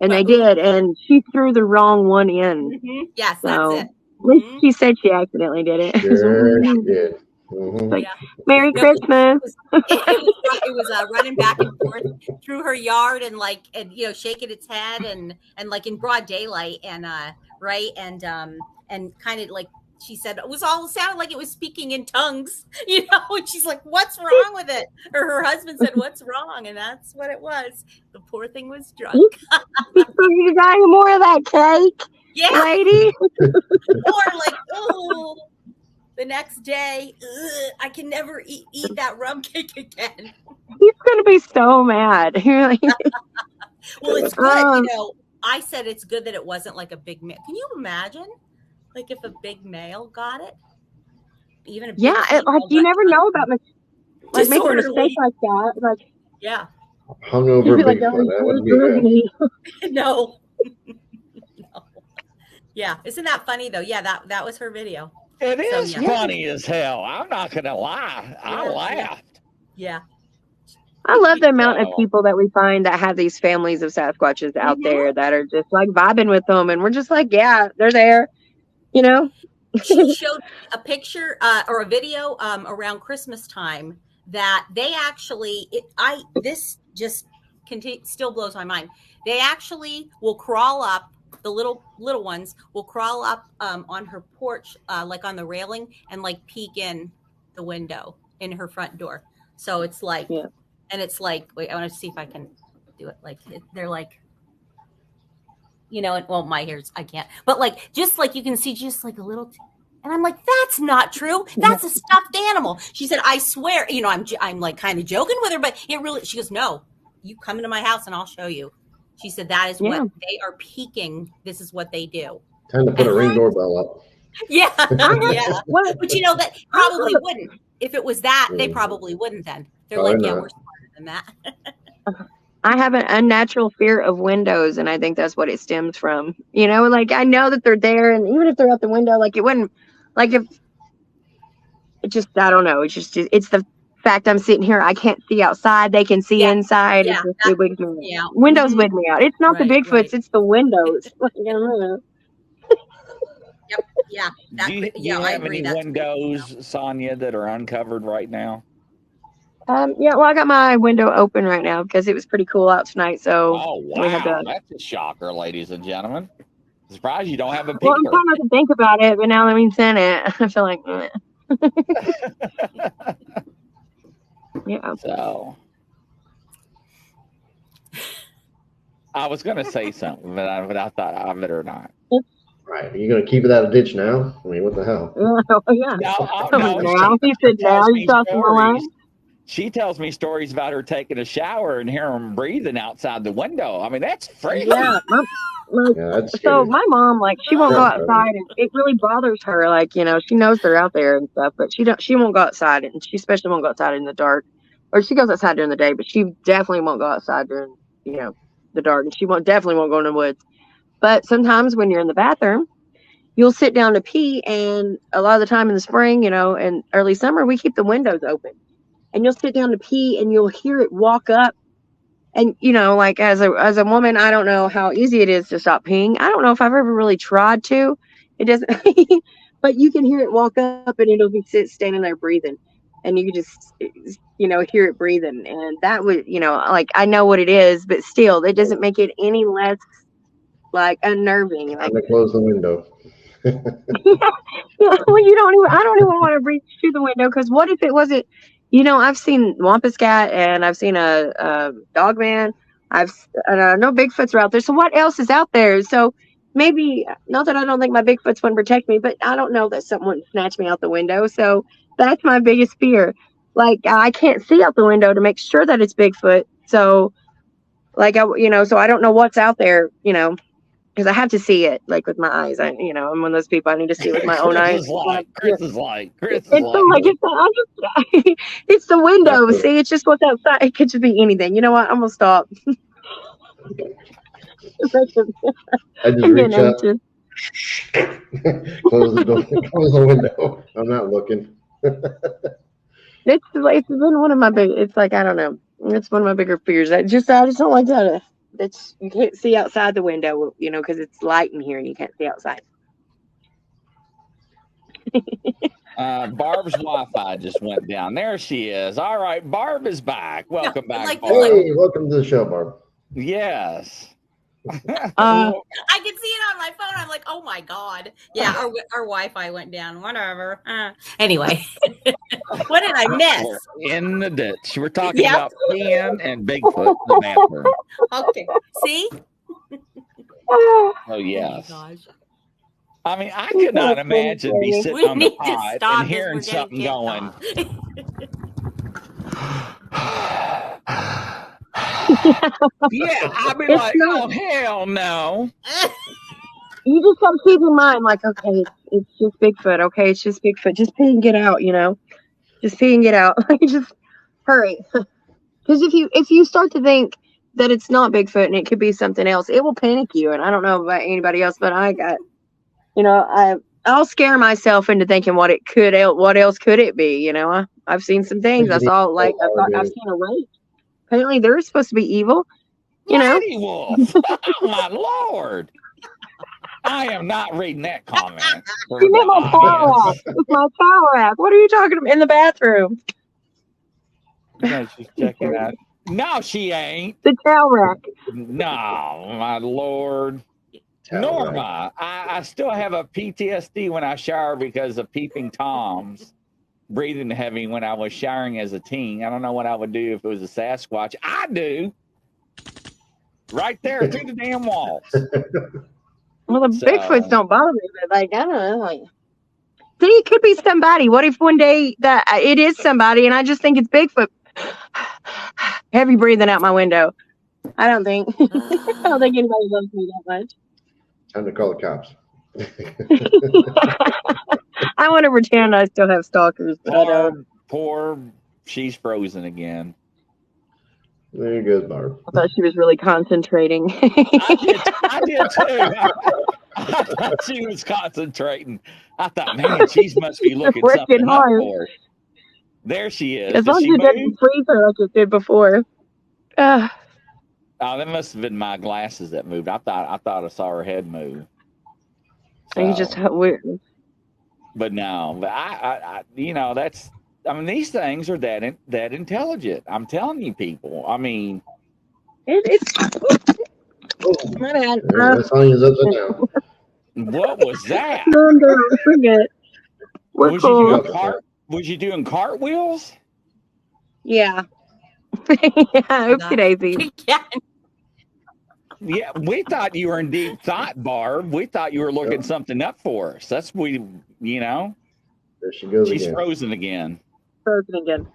and they did, and she threw the wrong one in. Mm-hmm. Yes, so, that's it. At least she said she accidentally did it. Sure she did. Mm-hmm. Merry Christmas. It was running back and forth through her yard and shaking its head and in broad daylight and kind of she said it sounded like it was speaking in tongues, and she's like, what's wrong with it? Or her husband said, what's wrong? And that's what it was. The poor thing was drunk. You got any more of that cake, lady? Or the next day, I can never eat that rum cake again. He's going to be so mad. Well, it's good, I said it's good that it wasn't like a big male. Can you imagine? Like if a big male got it? Even a big like you never know about like making a disorderly. mistake like that. Like Yeah. Hungover Bigfoot. That would be good. No. No. Yeah. Isn't that funny though? Yeah, that was her video. It is funny as hell. I'm not gonna lie. I laughed. Yeah. I love the amount of people that we find that have these families of Sasquatches out there that are just like vibing with them, and we're just like, yeah, they're there, you know. She showed a picture or a video around Christmas time that they actually. This just still blows my mind. They actually will crawl up. The little ones will crawl up on her porch, like on the railing, and like peek in the window in her front door. So it's like. Yeah. And it's like, wait, I want to see if I can do it. Like, they're like, you know, well, my hair's, I can't. But like, just like you can see just like a little. And I'm like, that's not true. That's a stuffed animal. She said, I swear, you know, I'm like kind of joking with her, but it really, she goes, no, you come into my house and I'll show you. She said, that is what they are peeking. This is what they do. Time to put a Ring doorbell up. Yeah. Yeah. But you know, that probably wouldn't. If it was that, they probably wouldn't then. They're like, yeah, we're that. I have an unnatural fear of windows, and I think that's what it stems from. You know, like I know that they're there, and even if they're out the window, like it wouldn't, like if it just, I don't know. It's just it's the fact I'm sitting here, I can't see outside. They can see inside. Yeah, it wigs me out. Windows wig me out. It's not the Bigfoots, it's the windows. Like, I don't know. Yep. Yeah. Do you have any windows, Sonia, that are uncovered right now? Yeah, well, I got my window open right now because it was pretty cool out tonight. So, wow, that's a shocker, ladies and gentlemen. Surprised you don't have a peeker. Well, I'm trying not to think about it, but now that we've seen it, I feel like, yeah. So, I was going to say something, but I thought I better not. Right. Are you going to keep it out of ditch now? I mean, what the hell? Yeah. No, he said now. You talking my line? She tells me stories about her taking a shower and hearing him breathing outside the window. I mean, that's freaky. Yeah. So my mom, like, she won't go outside, and it really bothers her. Like, you know, she knows they're out there and stuff, but she won't go outside, and she especially won't go outside in the dark. Or she goes outside during the day, but she definitely won't go outside during, you know, the dark, and she definitely won't go in the woods. But sometimes when you're in the bathroom, you'll sit down to pee, and a lot of the time in the spring, you know, and early summer, we keep the windows open. And you'll sit down to pee, and you'll hear it walk up. And, you know, like as a woman, I don't know how easy it is to stop peeing. I don't know if I've ever really tried to. It doesn't, but you can hear it walk up, and it'll be standing there breathing. And you can just, you know, hear it breathing. And that would, you know, like I know what it is, but still, it doesn't make it any less like unnerving. Like, I'm gonna close the window. Yeah, well, I don't even want to breathe through the window, because what if it wasn't, you know, I've seen Wampus Cat, and I've seen a dog man. I know Bigfoots are out there. So what else is out there? So maybe, not that I don't think my Bigfoots wouldn't protect me, but I don't know that someone would snatch me out the window. So that's my biggest fear. Like, I can't see out the window to make sure that it's Bigfoot. So, like, so I don't know what's out there, you know, because I have to see it, like, with my eyes. I'm one of those people, I need to see with my own eyes. Chris is like. It's the window. See, it's just what's outside. It could just be anything. You know what? I'm gonna stop. I just reach out, close the door, close the window. I'm not looking. It's been one of my big. It's like, I don't know. It's one of my bigger fears. I just don't like that. You can't see outside the window, you know, because it's light in here and you can't see outside. Barb's Wi-Fi just went down. There she is. All right, Barb is back. Welcome back, Barb. Hey, welcome to the show, Barb. Yes. I can see it on my phone. I'm like, oh my God. Yeah, our Wi-Fi went down. Whatever. Anyway, what did I miss? In the ditch. We're talking about peeing and Bigfoot in the bathroom. Okay. See? Oh, yes. Oh, I mean, I could not imagine me sitting on the pod and hearing something going. Yeah, I'd be It's like, not. oh hell no. You just gotta keep in mind, like, okay, it's just Bigfoot. Okay, it's just Bigfoot. Just pee and get out. Just pee and get out. Like, just hurry. Because if you start to think that it's not Bigfoot and it could be something else, it will panic you. And I don't know about anybody else, but I'll scare myself into thinking what else could it be? I've seen some things. I saw I've seen a lake. Apparently, they're supposed to be evil. Lady Wolf. Oh my Lord. I am not reading that comment. You meant my towel rack. It's my towel rack. What are you talking about? In the bathroom. Yeah, she's checking out. No, she ain't. The towel rack. No, my Lord. Norma, I still have a PTSD when I shower because of peeping Toms breathing heavy when I was showering as a teen. I don't know what I would do if it was a Sasquatch. I do. Right there through the damn walls. Well, the Bigfoots don't bother me, but I don't know. See, it could be somebody. What if one day that it is somebody and I just think it's Bigfoot? Heavy breathing out my window. I don't think anybody loves me that much. Time to call the cops. I want to pretend I still have stalkers, but poor, she's frozen again. There goes Barb. I thought she was really concentrating. I did too. I thought she was concentrating. I thought, man, she must be looking something hard up for. There she is. As long as it doesn't freeze her like it did before. Oh, that must have been my glasses that moved. I thought I saw her head move. So. You just weird. But no, but I that's. I mean, these things are that intelligent. I'm telling you, people. I mean, it's. My bad. That song is upside down. What was that? No, forget. We're cool. Was you doing cartwheels? Yeah. Oopsie daisy. Yeah, we thought you were in deep thought, Barb. We thought you were looking something up for us. That's There she goes. She's again. Frozen again. Frozen again.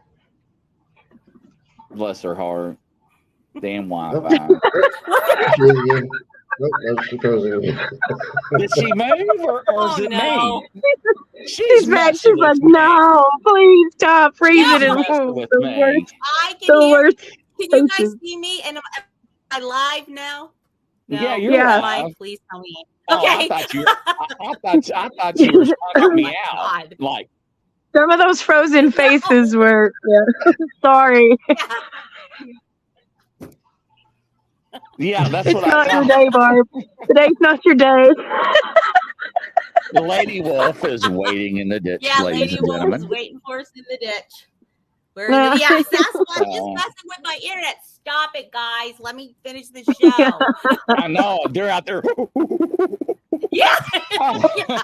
Bless her heart. Damn Wi-Fi. She's frozen again. Did she move or is it me? She's mad. She's like, no, please stop freezing with me. I can hear. Can you guys see me? And am I live now? No. Yeah, you're live. Please tell me. I Okay. thought you were calling me out. God. Like some of those frozen faces were. Yeah. Sorry. Yeah, that's it's what I thought. It's not your day, Barb. Today's not your day. The Lady Wolf is waiting in the ditch, ladies and gentlemen. Is waiting for us in the ditch. We're in the Sasquatch is messing with my internet. Stop it, guys. Let me finish the show. I know. They're out there. Yeah. Yeah.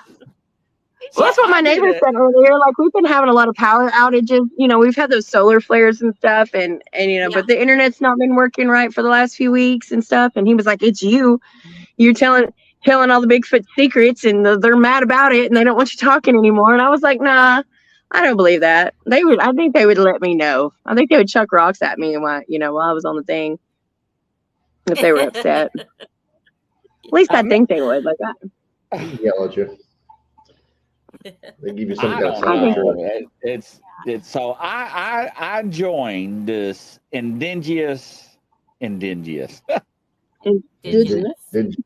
Well, that's what my neighbor said earlier. Like, we've been having a lot of power outages. We've had those solar flares and stuff, and but the internet's not been working right for the last few weeks and stuff. And he was like, "It's you. You're telling all the Bigfoot secrets, and they're mad about it, and they don't want you talking anymore." And I was like, "Nah, I don't believe that. I think they would let me know. I think they would chuck rocks at me while I was on the thing if they were upset. At least I think they would. Like that. Yell at you. They give you some kind of so I joined this indigenous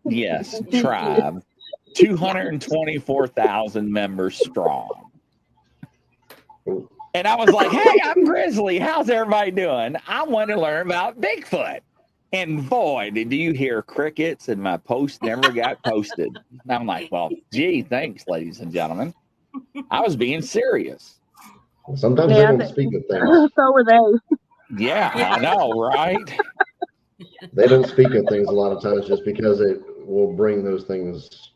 yes tribe, 224,000 members strong. And I was like, hey, I'm Grizzly. How's everybody doing? I want to learn about Bigfoot. And boy, did you hear crickets, and my post never got posted. And I'm like, well, gee, thanks, ladies and gentlemen. I was being serious. Sometimes they don't speak of things. So were they. Yeah, I know, right? They don't speak of things a lot of times just because it will bring those things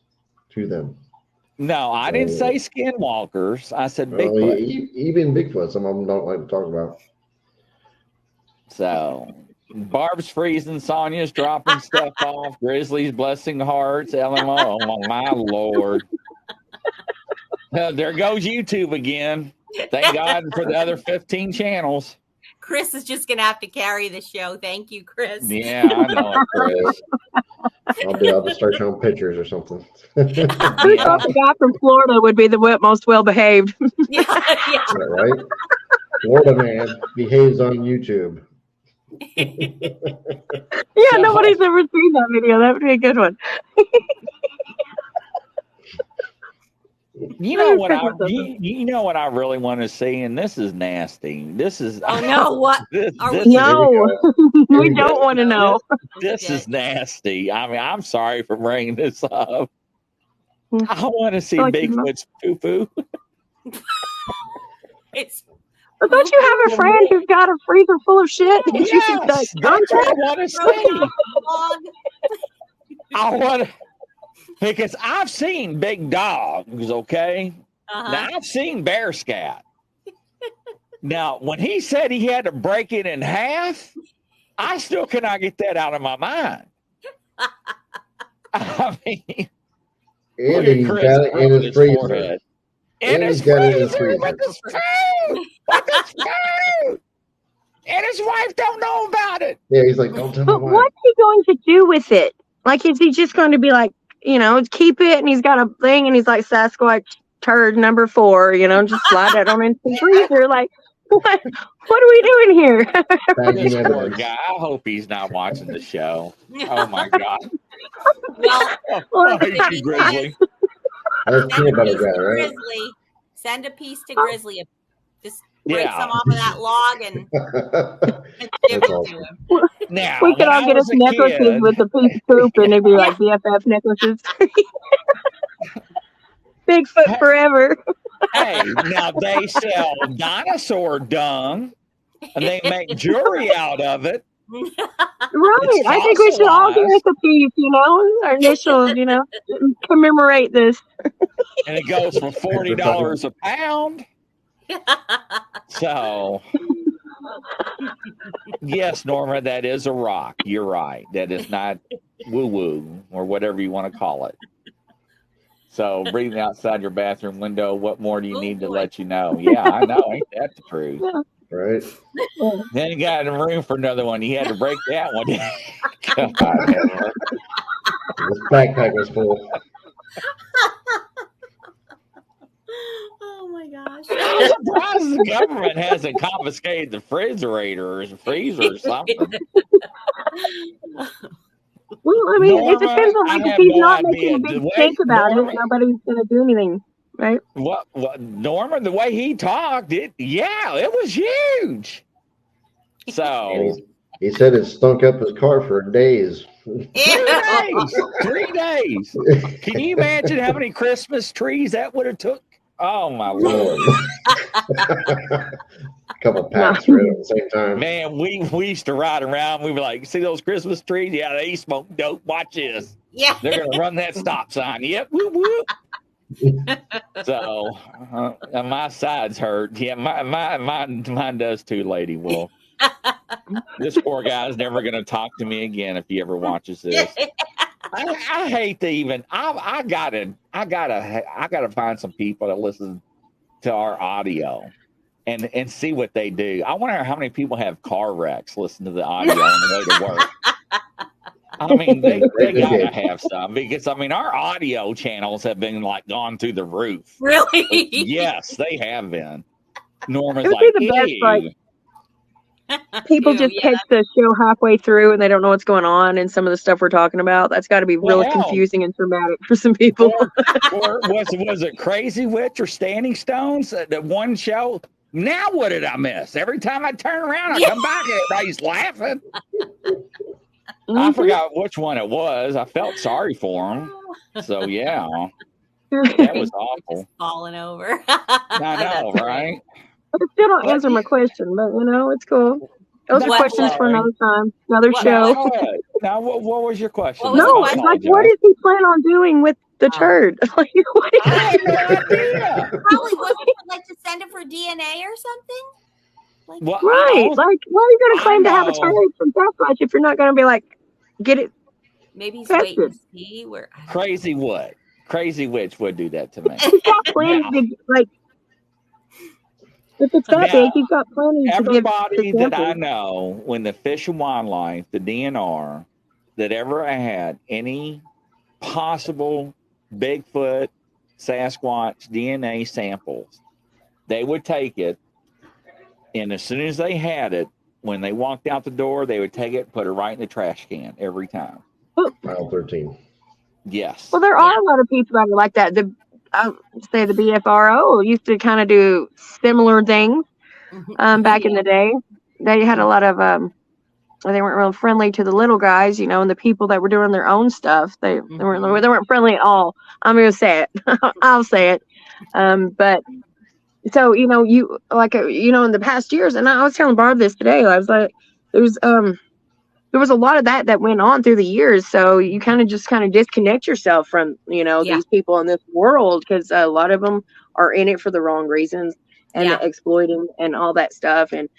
to them. No, I didn't say skinwalkers. I said Bigfoot. Even Bigfoot, some of them don't like to talk about. So, Barb's freezing, Sonia's dropping stuff off, Grizzly's blessing hearts, LMO. Oh, my Lord. There goes YouTube again. Thank God for the other 15 channels. Chris is just gonna have to carry the show. Thank you, Chris. Yeah, I know it, Chris. I'll just start showing pictures or something. I thought the guy from Florida would be the most well behaved. Yeah. Yeah, right? Florida man behaves on YouTube. Yeah, nobody's ever seen that video. That would be a good one. You know what you know what I really want to see, and this is nasty. This is no, what? No, we don't want to know. This is nasty. I mean, I'm sorry for bringing this up. I want to see Bigfoot's poo-poo. But don't you have a friend who's got a freezer full of shit? Yes, that's what I want to see. I want to. Because I've seen big dogs, okay? Now, I've seen bear scat. Now, when he said he had to break it in half, I still cannot get that out of my mind. I mean, and he's got it in his freezer. And he's got it in his freezer. With his food. And his wife don't know about it. Yeah, he's like, don't tell me why. What's he going to do with it? Like, is he just going to be like, keep it, and he's got a thing, and he's like Sasquatch turd number 4, just slide that on into the freezer. Like, what are we doing here? This poor guy. I hope he's not watching the show. Oh my God. Thank you, Grizzly. That's peanut butter guy, right? Grizzly. Send a piece to Grizzly. Just break some off of that log and give it to him. Now, we could all get us necklaces with a piece of poop, and they'd be like BFF necklaces. Bigfoot forever. Hey, now they sell dinosaur dung, and they make jewelry out of it. Right. I think we should all get us a piece, our initials, commemorate this. And it goes for $40 a pound. So, yes, Norma, that is a rock. You're right. That is not woo-woo or whatever you want to call it. So, breathing outside your bathroom window, what more do you need to let you know? Yeah, I know. Ain't that the truth? Yeah. Right. Then he got in the room for another one. He had to break that one. His backpack was full. Oh my gosh. I'm surprised the government hasn't confiscated the refrigerator or freezer or something. Well, I mean, Norma, it depends on if he's not making a big stink about it, nobody's going to do anything, right? What, Norma, the way he talked, it was huge. So he said it stunk up his car for days. 3 days. Can you imagine how many Christmas trees that would have took? Oh my Lord. A couple packs right at the same time. Man, we used to ride around. We were like, see those Christmas trees? Yeah, they smoke dope. Watch this. Yeah. They're going to run that stop sign. Yep. Whoop, whoop. So my sides hurt. Yeah, mine does too, Lady Wolf. This poor guy's never going to talk to me again if he ever watches this. I hate to even. I gotta find some people that listen to our audio and see what they do. I wonder how many people have car wrecks listen to the audio on the way to work. I mean, they gotta have some because our audio channels have been like gone through the roof. Really? Yes, they have been. Norma's like, the best, like, people just catch the show halfway through and they don't know what's going on, and some of the stuff we're talking about, that's got to be really confusing and traumatic for some people. Or was it Crazy Witch or Standing Stones? That one show. Now what did I miss? Every time I turn around, I come back and everybody's laughing. I forgot which one it was. I felt sorry for him. So yeah, that was awful. Just falling over. I know, right? But it still don't answer my question, but it's cool. Those are questions for another time, another show. Now, what was your question? What does he plan on doing with the turd? I have no idea. Probably like to send it for DNA or something. Like, right? Like, why are you going to claim to have a turd from Sasquatch if you're not going to be like, get it? Maybe he's waiting to see where. Crazy what? Crazy Witch would do that to me. He's got plans to like. If it's that Now, big, you've got plenty to give to everybody that I samples. know, when the Fish and Wildlife, the DNR, that ever had any possible Bigfoot, Sasquatch DNA samples, they would take it, and as soon as they had it, when they walked out the door, they would take it and put it right in the trash can every time. Mile 13. Yes. Well, there are a lot of people that are like that. I say the BFRO used to kind of do similar things back in the day. They had a lot of they weren't real friendly to the little guys, and the people that were doing their own stuff. They weren't friendly at all. I'm gonna say it. I'll say it. But so you like in the past years, and I was telling Barb this today. I was like, there was a lot of that went on through the years. So you kind of disconnect yourself from, these people in this world, because a lot of them are in it for the wrong reasons and exploiting and all that stuff. And,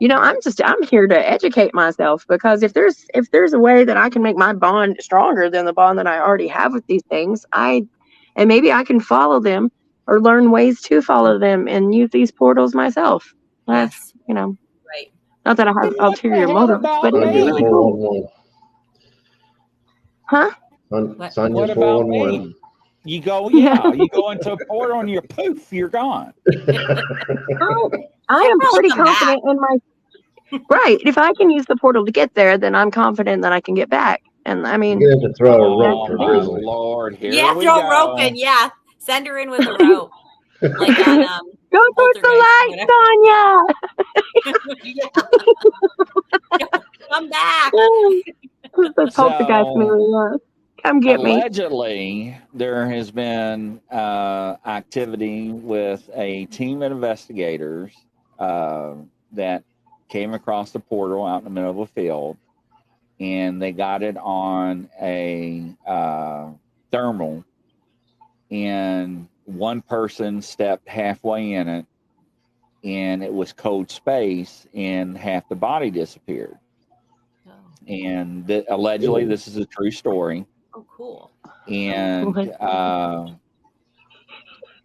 I'm here to educate myself, because if there's a way that I can make my bond stronger than the bond that I already have with these things, and maybe I can follow them or learn ways to follow them and use these portals myself. That's, right. Not that I have ulterior motives, but it'd be really cool. Huh? Sonia's 411. You go into a portal and you're poof, you're gone. I am pretty confident in my right. If I can use the portal to get there, then I'm confident that I can get back. And I mean, you have to throw a rope for my Grizzly. Lord, here we throw go. a rope in. Yeah, send her in with a rope. Like on go towards the light, Sonia. Come back. The poltergeist movie. Come get me. Allegedly, there has been activity with a team of investigators that came across the portal out in the middle of a field, and they got it on a thermal, and one person stepped halfway in it, and it was cold space, and half the body disappeared. Oh. And allegedly, this is a true story. Oh, cool. And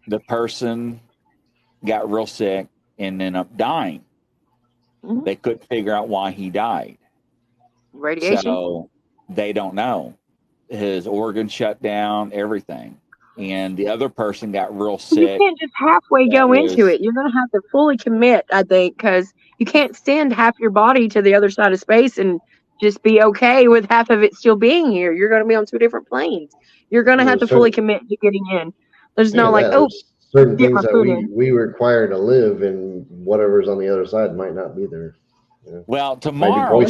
the person got real sick and ended up dying. Mm-hmm. They couldn't figure out why he died. Radiation? So they don't know. His organs shut down, everything. And the other person got real sick. You can't just halfway go into it. You're going to have to fully commit, I think, because you can't send half your body to the other side of space and just be okay with half of it still being here. You're going to be on two different planes. You're going to have to fully commit to getting in. There's no certain things that we require to live, and whatever's on the other side might not be there. Yeah. Well, tomorrow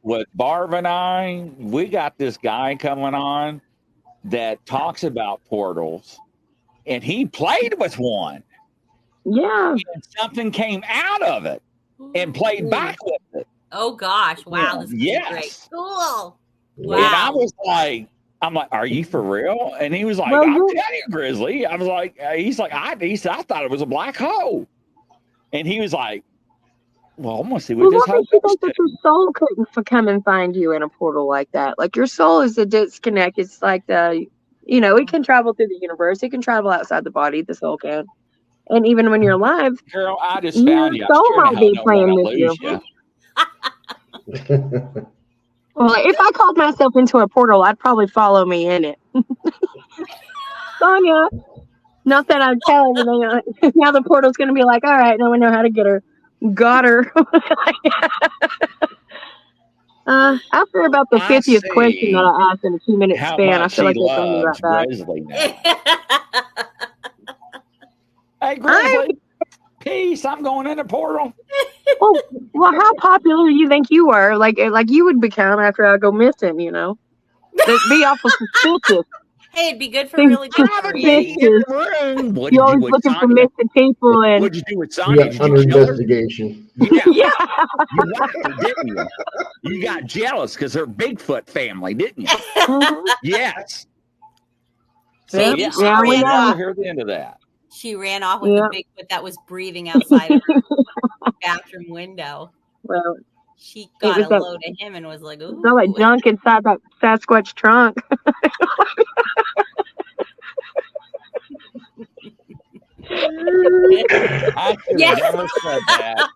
with Barb and I, we got this guy coming on that talks about portals, and he played with one. Yeah. And something came out of it and played back with it. Oh gosh! Wow, this is great. Cool. Wow. And I was like, are you for real? And he was like, I'm telling you, Grizzly. I was like, he said, I thought it was a black hole. And he was like, well, I'm gonna see what this hole is. That your soul couldn't come and find you in a portal like that. Like, your soul is a disconnect. It's like it can travel through the universe. It can travel outside the body. The soul can. And even when you're alive, girl, I just found you. Your soul might be playing with you. Well, if I called myself into a portal, I'd probably follow me in it. Sonia, not that I'm telling you. Now the portal's going to be like, all right, now we know how to get her. Got her. After about the 50th question that I asked in a 2-minute span, I feel like they're telling me about that. Hey, Grizzly. Peace. I'm going in a portal. Well, how popular do you think you were? Like you would become after I go missing, Be awful suspicious. Hey, it'd be good for really good suspicious. You're always looking for missing people. And what'd you do with Sonia? Under investigation. Yeah. You liked her, didn't you? You got jealous because her Bigfoot family, didn't you? Mm-hmm. Yes. So, we never hear the end of that. She ran off with the Bigfoot that was breathing outside of her bathroom window. Well, she got a load of him and was like, ooh. It's all like junk inside that Sasquatch trunk. I should have never said that.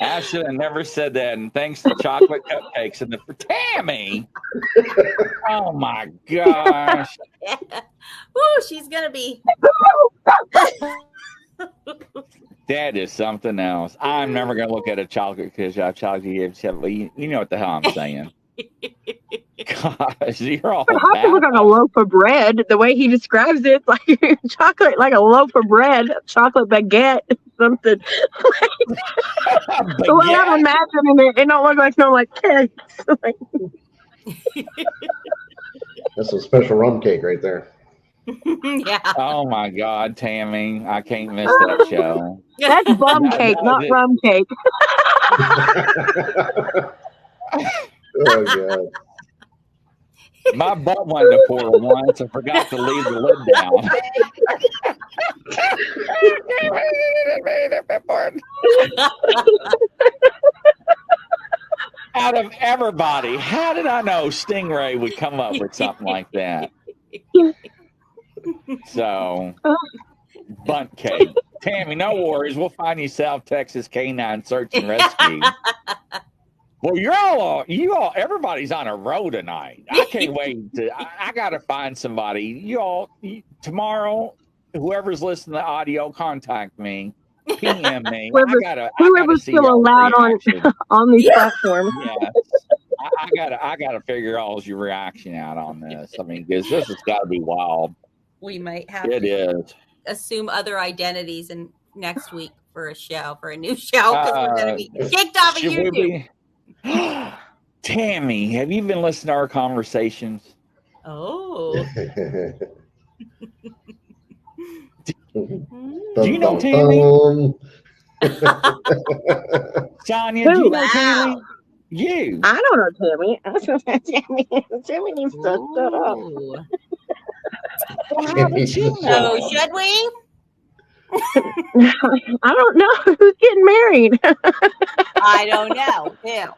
I should have never said that. And thanks to chocolate cupcakes and for Tammy. Oh my gosh. Ooh, she's gonna be. That is something else. I'm never gonna look at a chocolate because I chocolate. You know what the hell I'm saying. Gosh, you're all But how to look like a loaf of bread? The way he describes it, it's like chocolate, like a loaf of bread, chocolate baguette, something. The way I'm imagining it, it don't look like no like cakes. That's a special rum cake right there. Yeah. Oh my God, Tammy, I can't miss that show. That's bum cake, not rum cake. Oh God. My butt wanted to pour once. I forgot to leave the lid down. Out of everybody, how did I know Stingray would come up with something like that? So, bunt cake. Tammy, no worries. We'll find you South Texas Canine Search and Rescue. Well, everybody's on a roll tonight. I can't wait. I got to find somebody. Tomorrow, whoever's listening to audio, contact me. PM me. Whoever's still allowed on these platforms. Yes. I gotta figure all your reaction out on this. I mean, because this has got to be wild. We might have to assume other identities in next week for a new show because we're going to be kicked off of YouTube. Tammy, have you been listening to our conversations? Oh. Do you know Tammy? Sonia, do you know Tammy? You. I don't know Tammy. Tammy needs to shut up. So should we? I don't know who's getting married. I don't know. Yeah.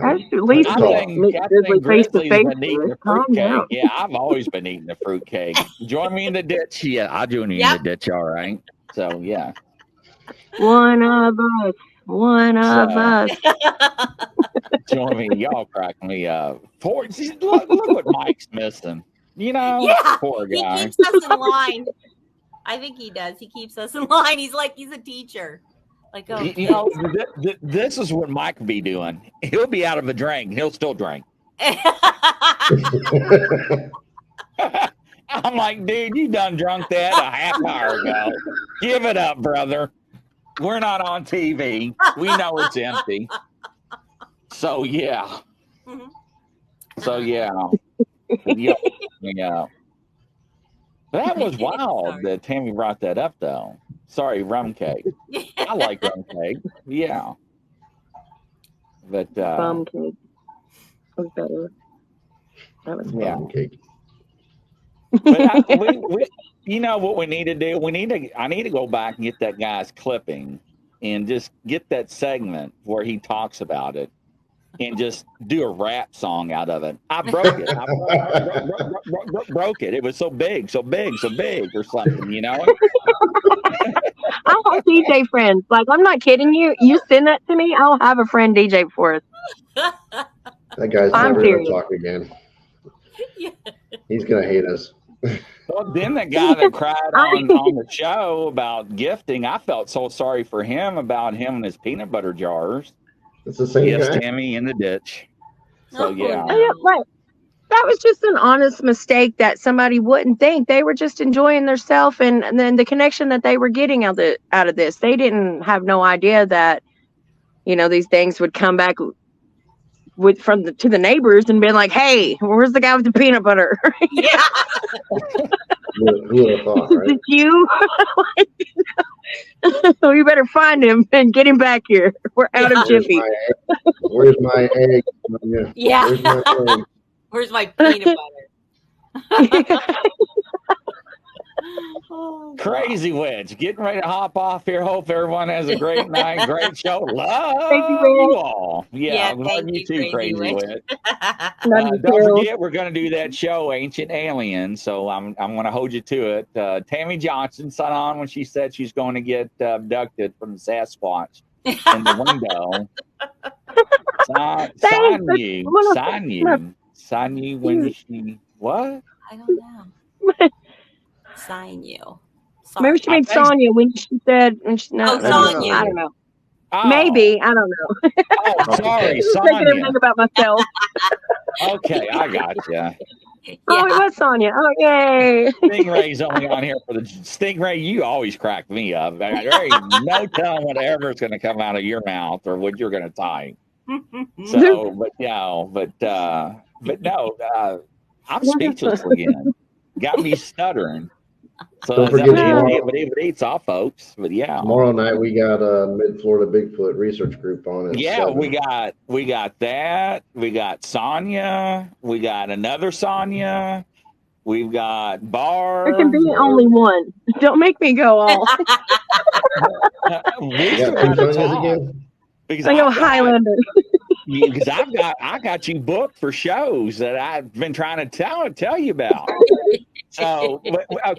I should at least meet Grizzly face to face. Calm down. Yeah, I've always been eating the fruitcake. Join me in the ditch. Yeah, I'll join you in the ditch. All right. So yeah. One of us. Join me. Y'all crack me up. Look what Mike's missing. Poor guy. He keeps us in line. I think he does. He keeps us in line. He's like he's a teacher. Like, this is what Mike be doing. He'll be out of a drink. He'll still drink. I'm like, dude, you done drunk that a half hour ago. Give it up, brother. We're not on TV. We know it's empty. So, yeah. Yeah. That was wild that Tammy brought that up, though. Sorry, rum cake. I like rum cake. Yeah. But bum cake was better. That was bum cake. But you know what we need to do? I need to go back and get that guy's clipping and just get that segment where he talks about it and just do a rap song out of it. I broke it. Broke it. It was so big or something, I'll have DJ friends. Like, I'm not kidding you. You send that to me, I'll have a friend DJ for us. That guy's never going to talk again. Yeah. He's going to hate us. Well, then the guy that cried on the show about gifting, I felt so sorry for him about him and his peanut butter jars. It's the same guy. Tammy in the ditch. So, yeah, right. That was just an honest mistake that somebody wouldn't think. They were just enjoying themselves, and then the connection that they were getting out of this. They didn't have no idea that, these things would come back to the neighbors and be like, "Hey, where's the guy with the peanut butter?" Yeah. Who would have thought, right? It's you. So you better find him and get him back here. We're out of Jiffy. Where's my egg? Yeah. Where's my peanut butter? Oh, Crazy Witch, getting ready to hop off here. Hope everyone has a great night, great show. Love Thank you, you Witch. all. Yeah, love thank you you, too, Crazy Crazy Witch. Witch. Love you Don't too. forget, we're going to do that show, Ancient Aliens. So I'm going to hold you to it. Tammy Johnson signed on when she said she's going to get abducted from the Sasquatch in the window. Sign you when she what? I don't know. Sign you. Sorry. Maybe she made Sonya when she said, no, Oh, I don't know. Sonya. I don't know. Oh. Maybe. I don't know. Oh, sorry, I'm thinking Sonya. everything about myself. Okay, I got you. Yeah. Oh, it was Sonya. Oh, yay. Stingray's only on here for the Stingray. You always crack me up. There ain't no telling whatever's going to come out of your mouth or what you're going to type. So, but no, I'm speechless again. Got me stuttering. So Don't forget tomorrow. But it's all, folks. But yeah, Tomorrow night we got a Mid-Florida Bigfoot research group on it. yeah, we got that. We got Sonya. We got another Sonya. We've got Barb. There can be only one. Don't make me go all. We You still got two gotta Sonyas talk. again? Because I go Highlander. Because I got you booked for shows that I've been trying to tell you about. So,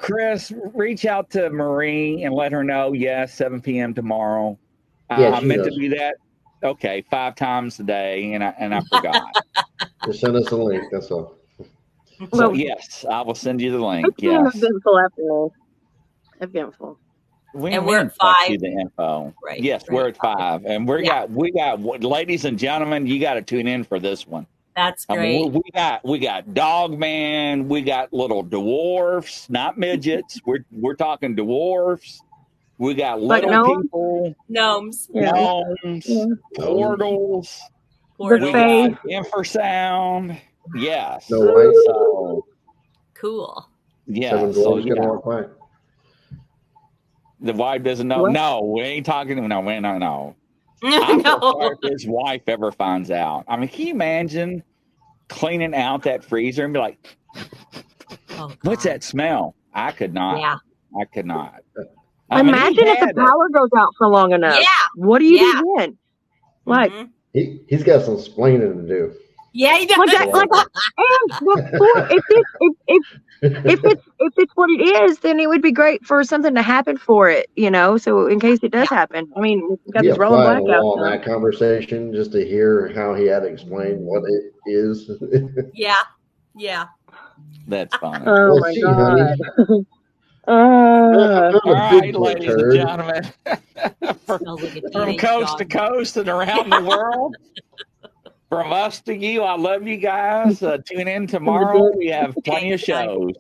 Chris, reach out to Marie and let her know. Yes, 7 p.m. tomorrow. Yeah, I she meant knows. to do that. Okay, 5 times a day, and I forgot. Just send us a link. That's all. So Well, yes, I will send you the link. it's been Yes. eventful afternoon. Eventful. And we're at text 5. you the info. Right, Yes, right. we're at 5, and we got ladies and gentlemen, you got to tune in for this one. That's I great. mean, we got Dog Man, we got little dwarfs, not midgets. We're talking dwarfs. We got Like little gnomes? people, Gnomes. Yeah. gnomes, Yeah. portals. The We face. got infrasound. Yes. No lights. So Cool. yeah. 7 So dwarves gonna yeah. walk by. The wife doesn't know. What? No, we ain't talking. No. I feel sorry if his wife ever finds out. I mean, can you imagine cleaning out that freezer and be like, Oh, what's God. that smell? I could not. Yeah. I could not. I mean, Imagine if the power goes out for long enough. Yeah. What do you Yeah. do then? Like, Mhm. He's got some explaining to do. Yeah, he does. like that, and before, if it's what it is, then it would be great for something to happen for it, so in case it does happen. I mean, we've got He this rolling applied a blackout law in now. that conversation just to hear how he had to explain what it is. Yeah. That's funny. Oh Well, my see, God. honey. Uh, All right, ladies and turd. gentlemen, Smells like a from teenage coast to dog. coast and around the world, from us to you, I love you guys. Tune in tomorrow. We have plenty of shows.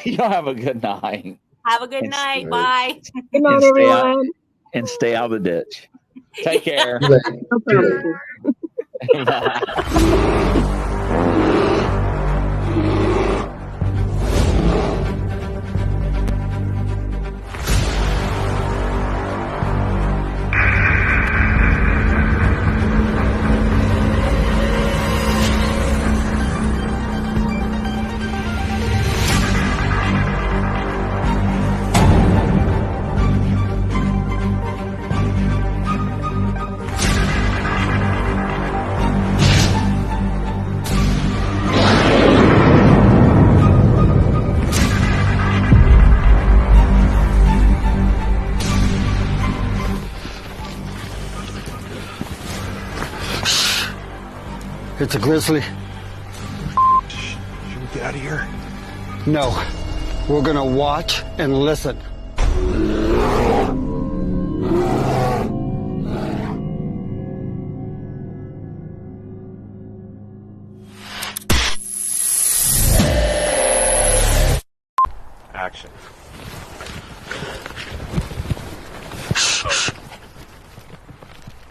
Y'all have a good night. Have a good night. Bye. good night, everyone. And stay out of the ditch. Take care. No problem. Bye. It's a grizzly. Should we get out of here? No. We're gonna watch and listen. Action.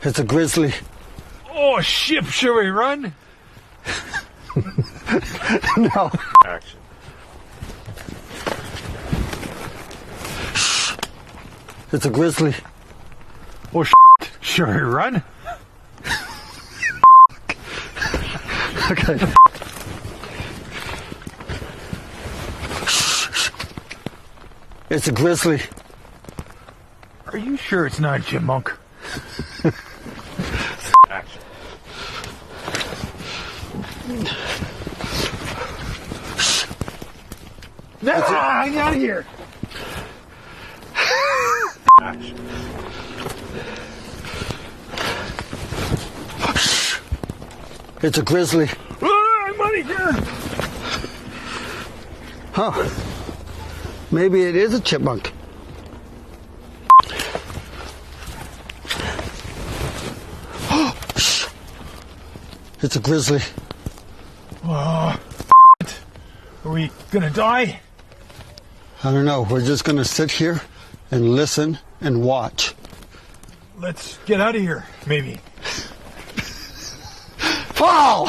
It's a grizzly. Oh, shit, should we run? No. Action. It's a grizzly. Oh, should we run? Okay. It's a grizzly. Are you sure it's not a chipmunk? Action. No, I'm out of here. Action. It's a grizzly. I'm out of here. Huh. Maybe it is a chipmunk. It's a grizzly. Are we gonna die? I don't know. We're just going to sit here and listen and watch. Let's get out of here, maybe. Fall!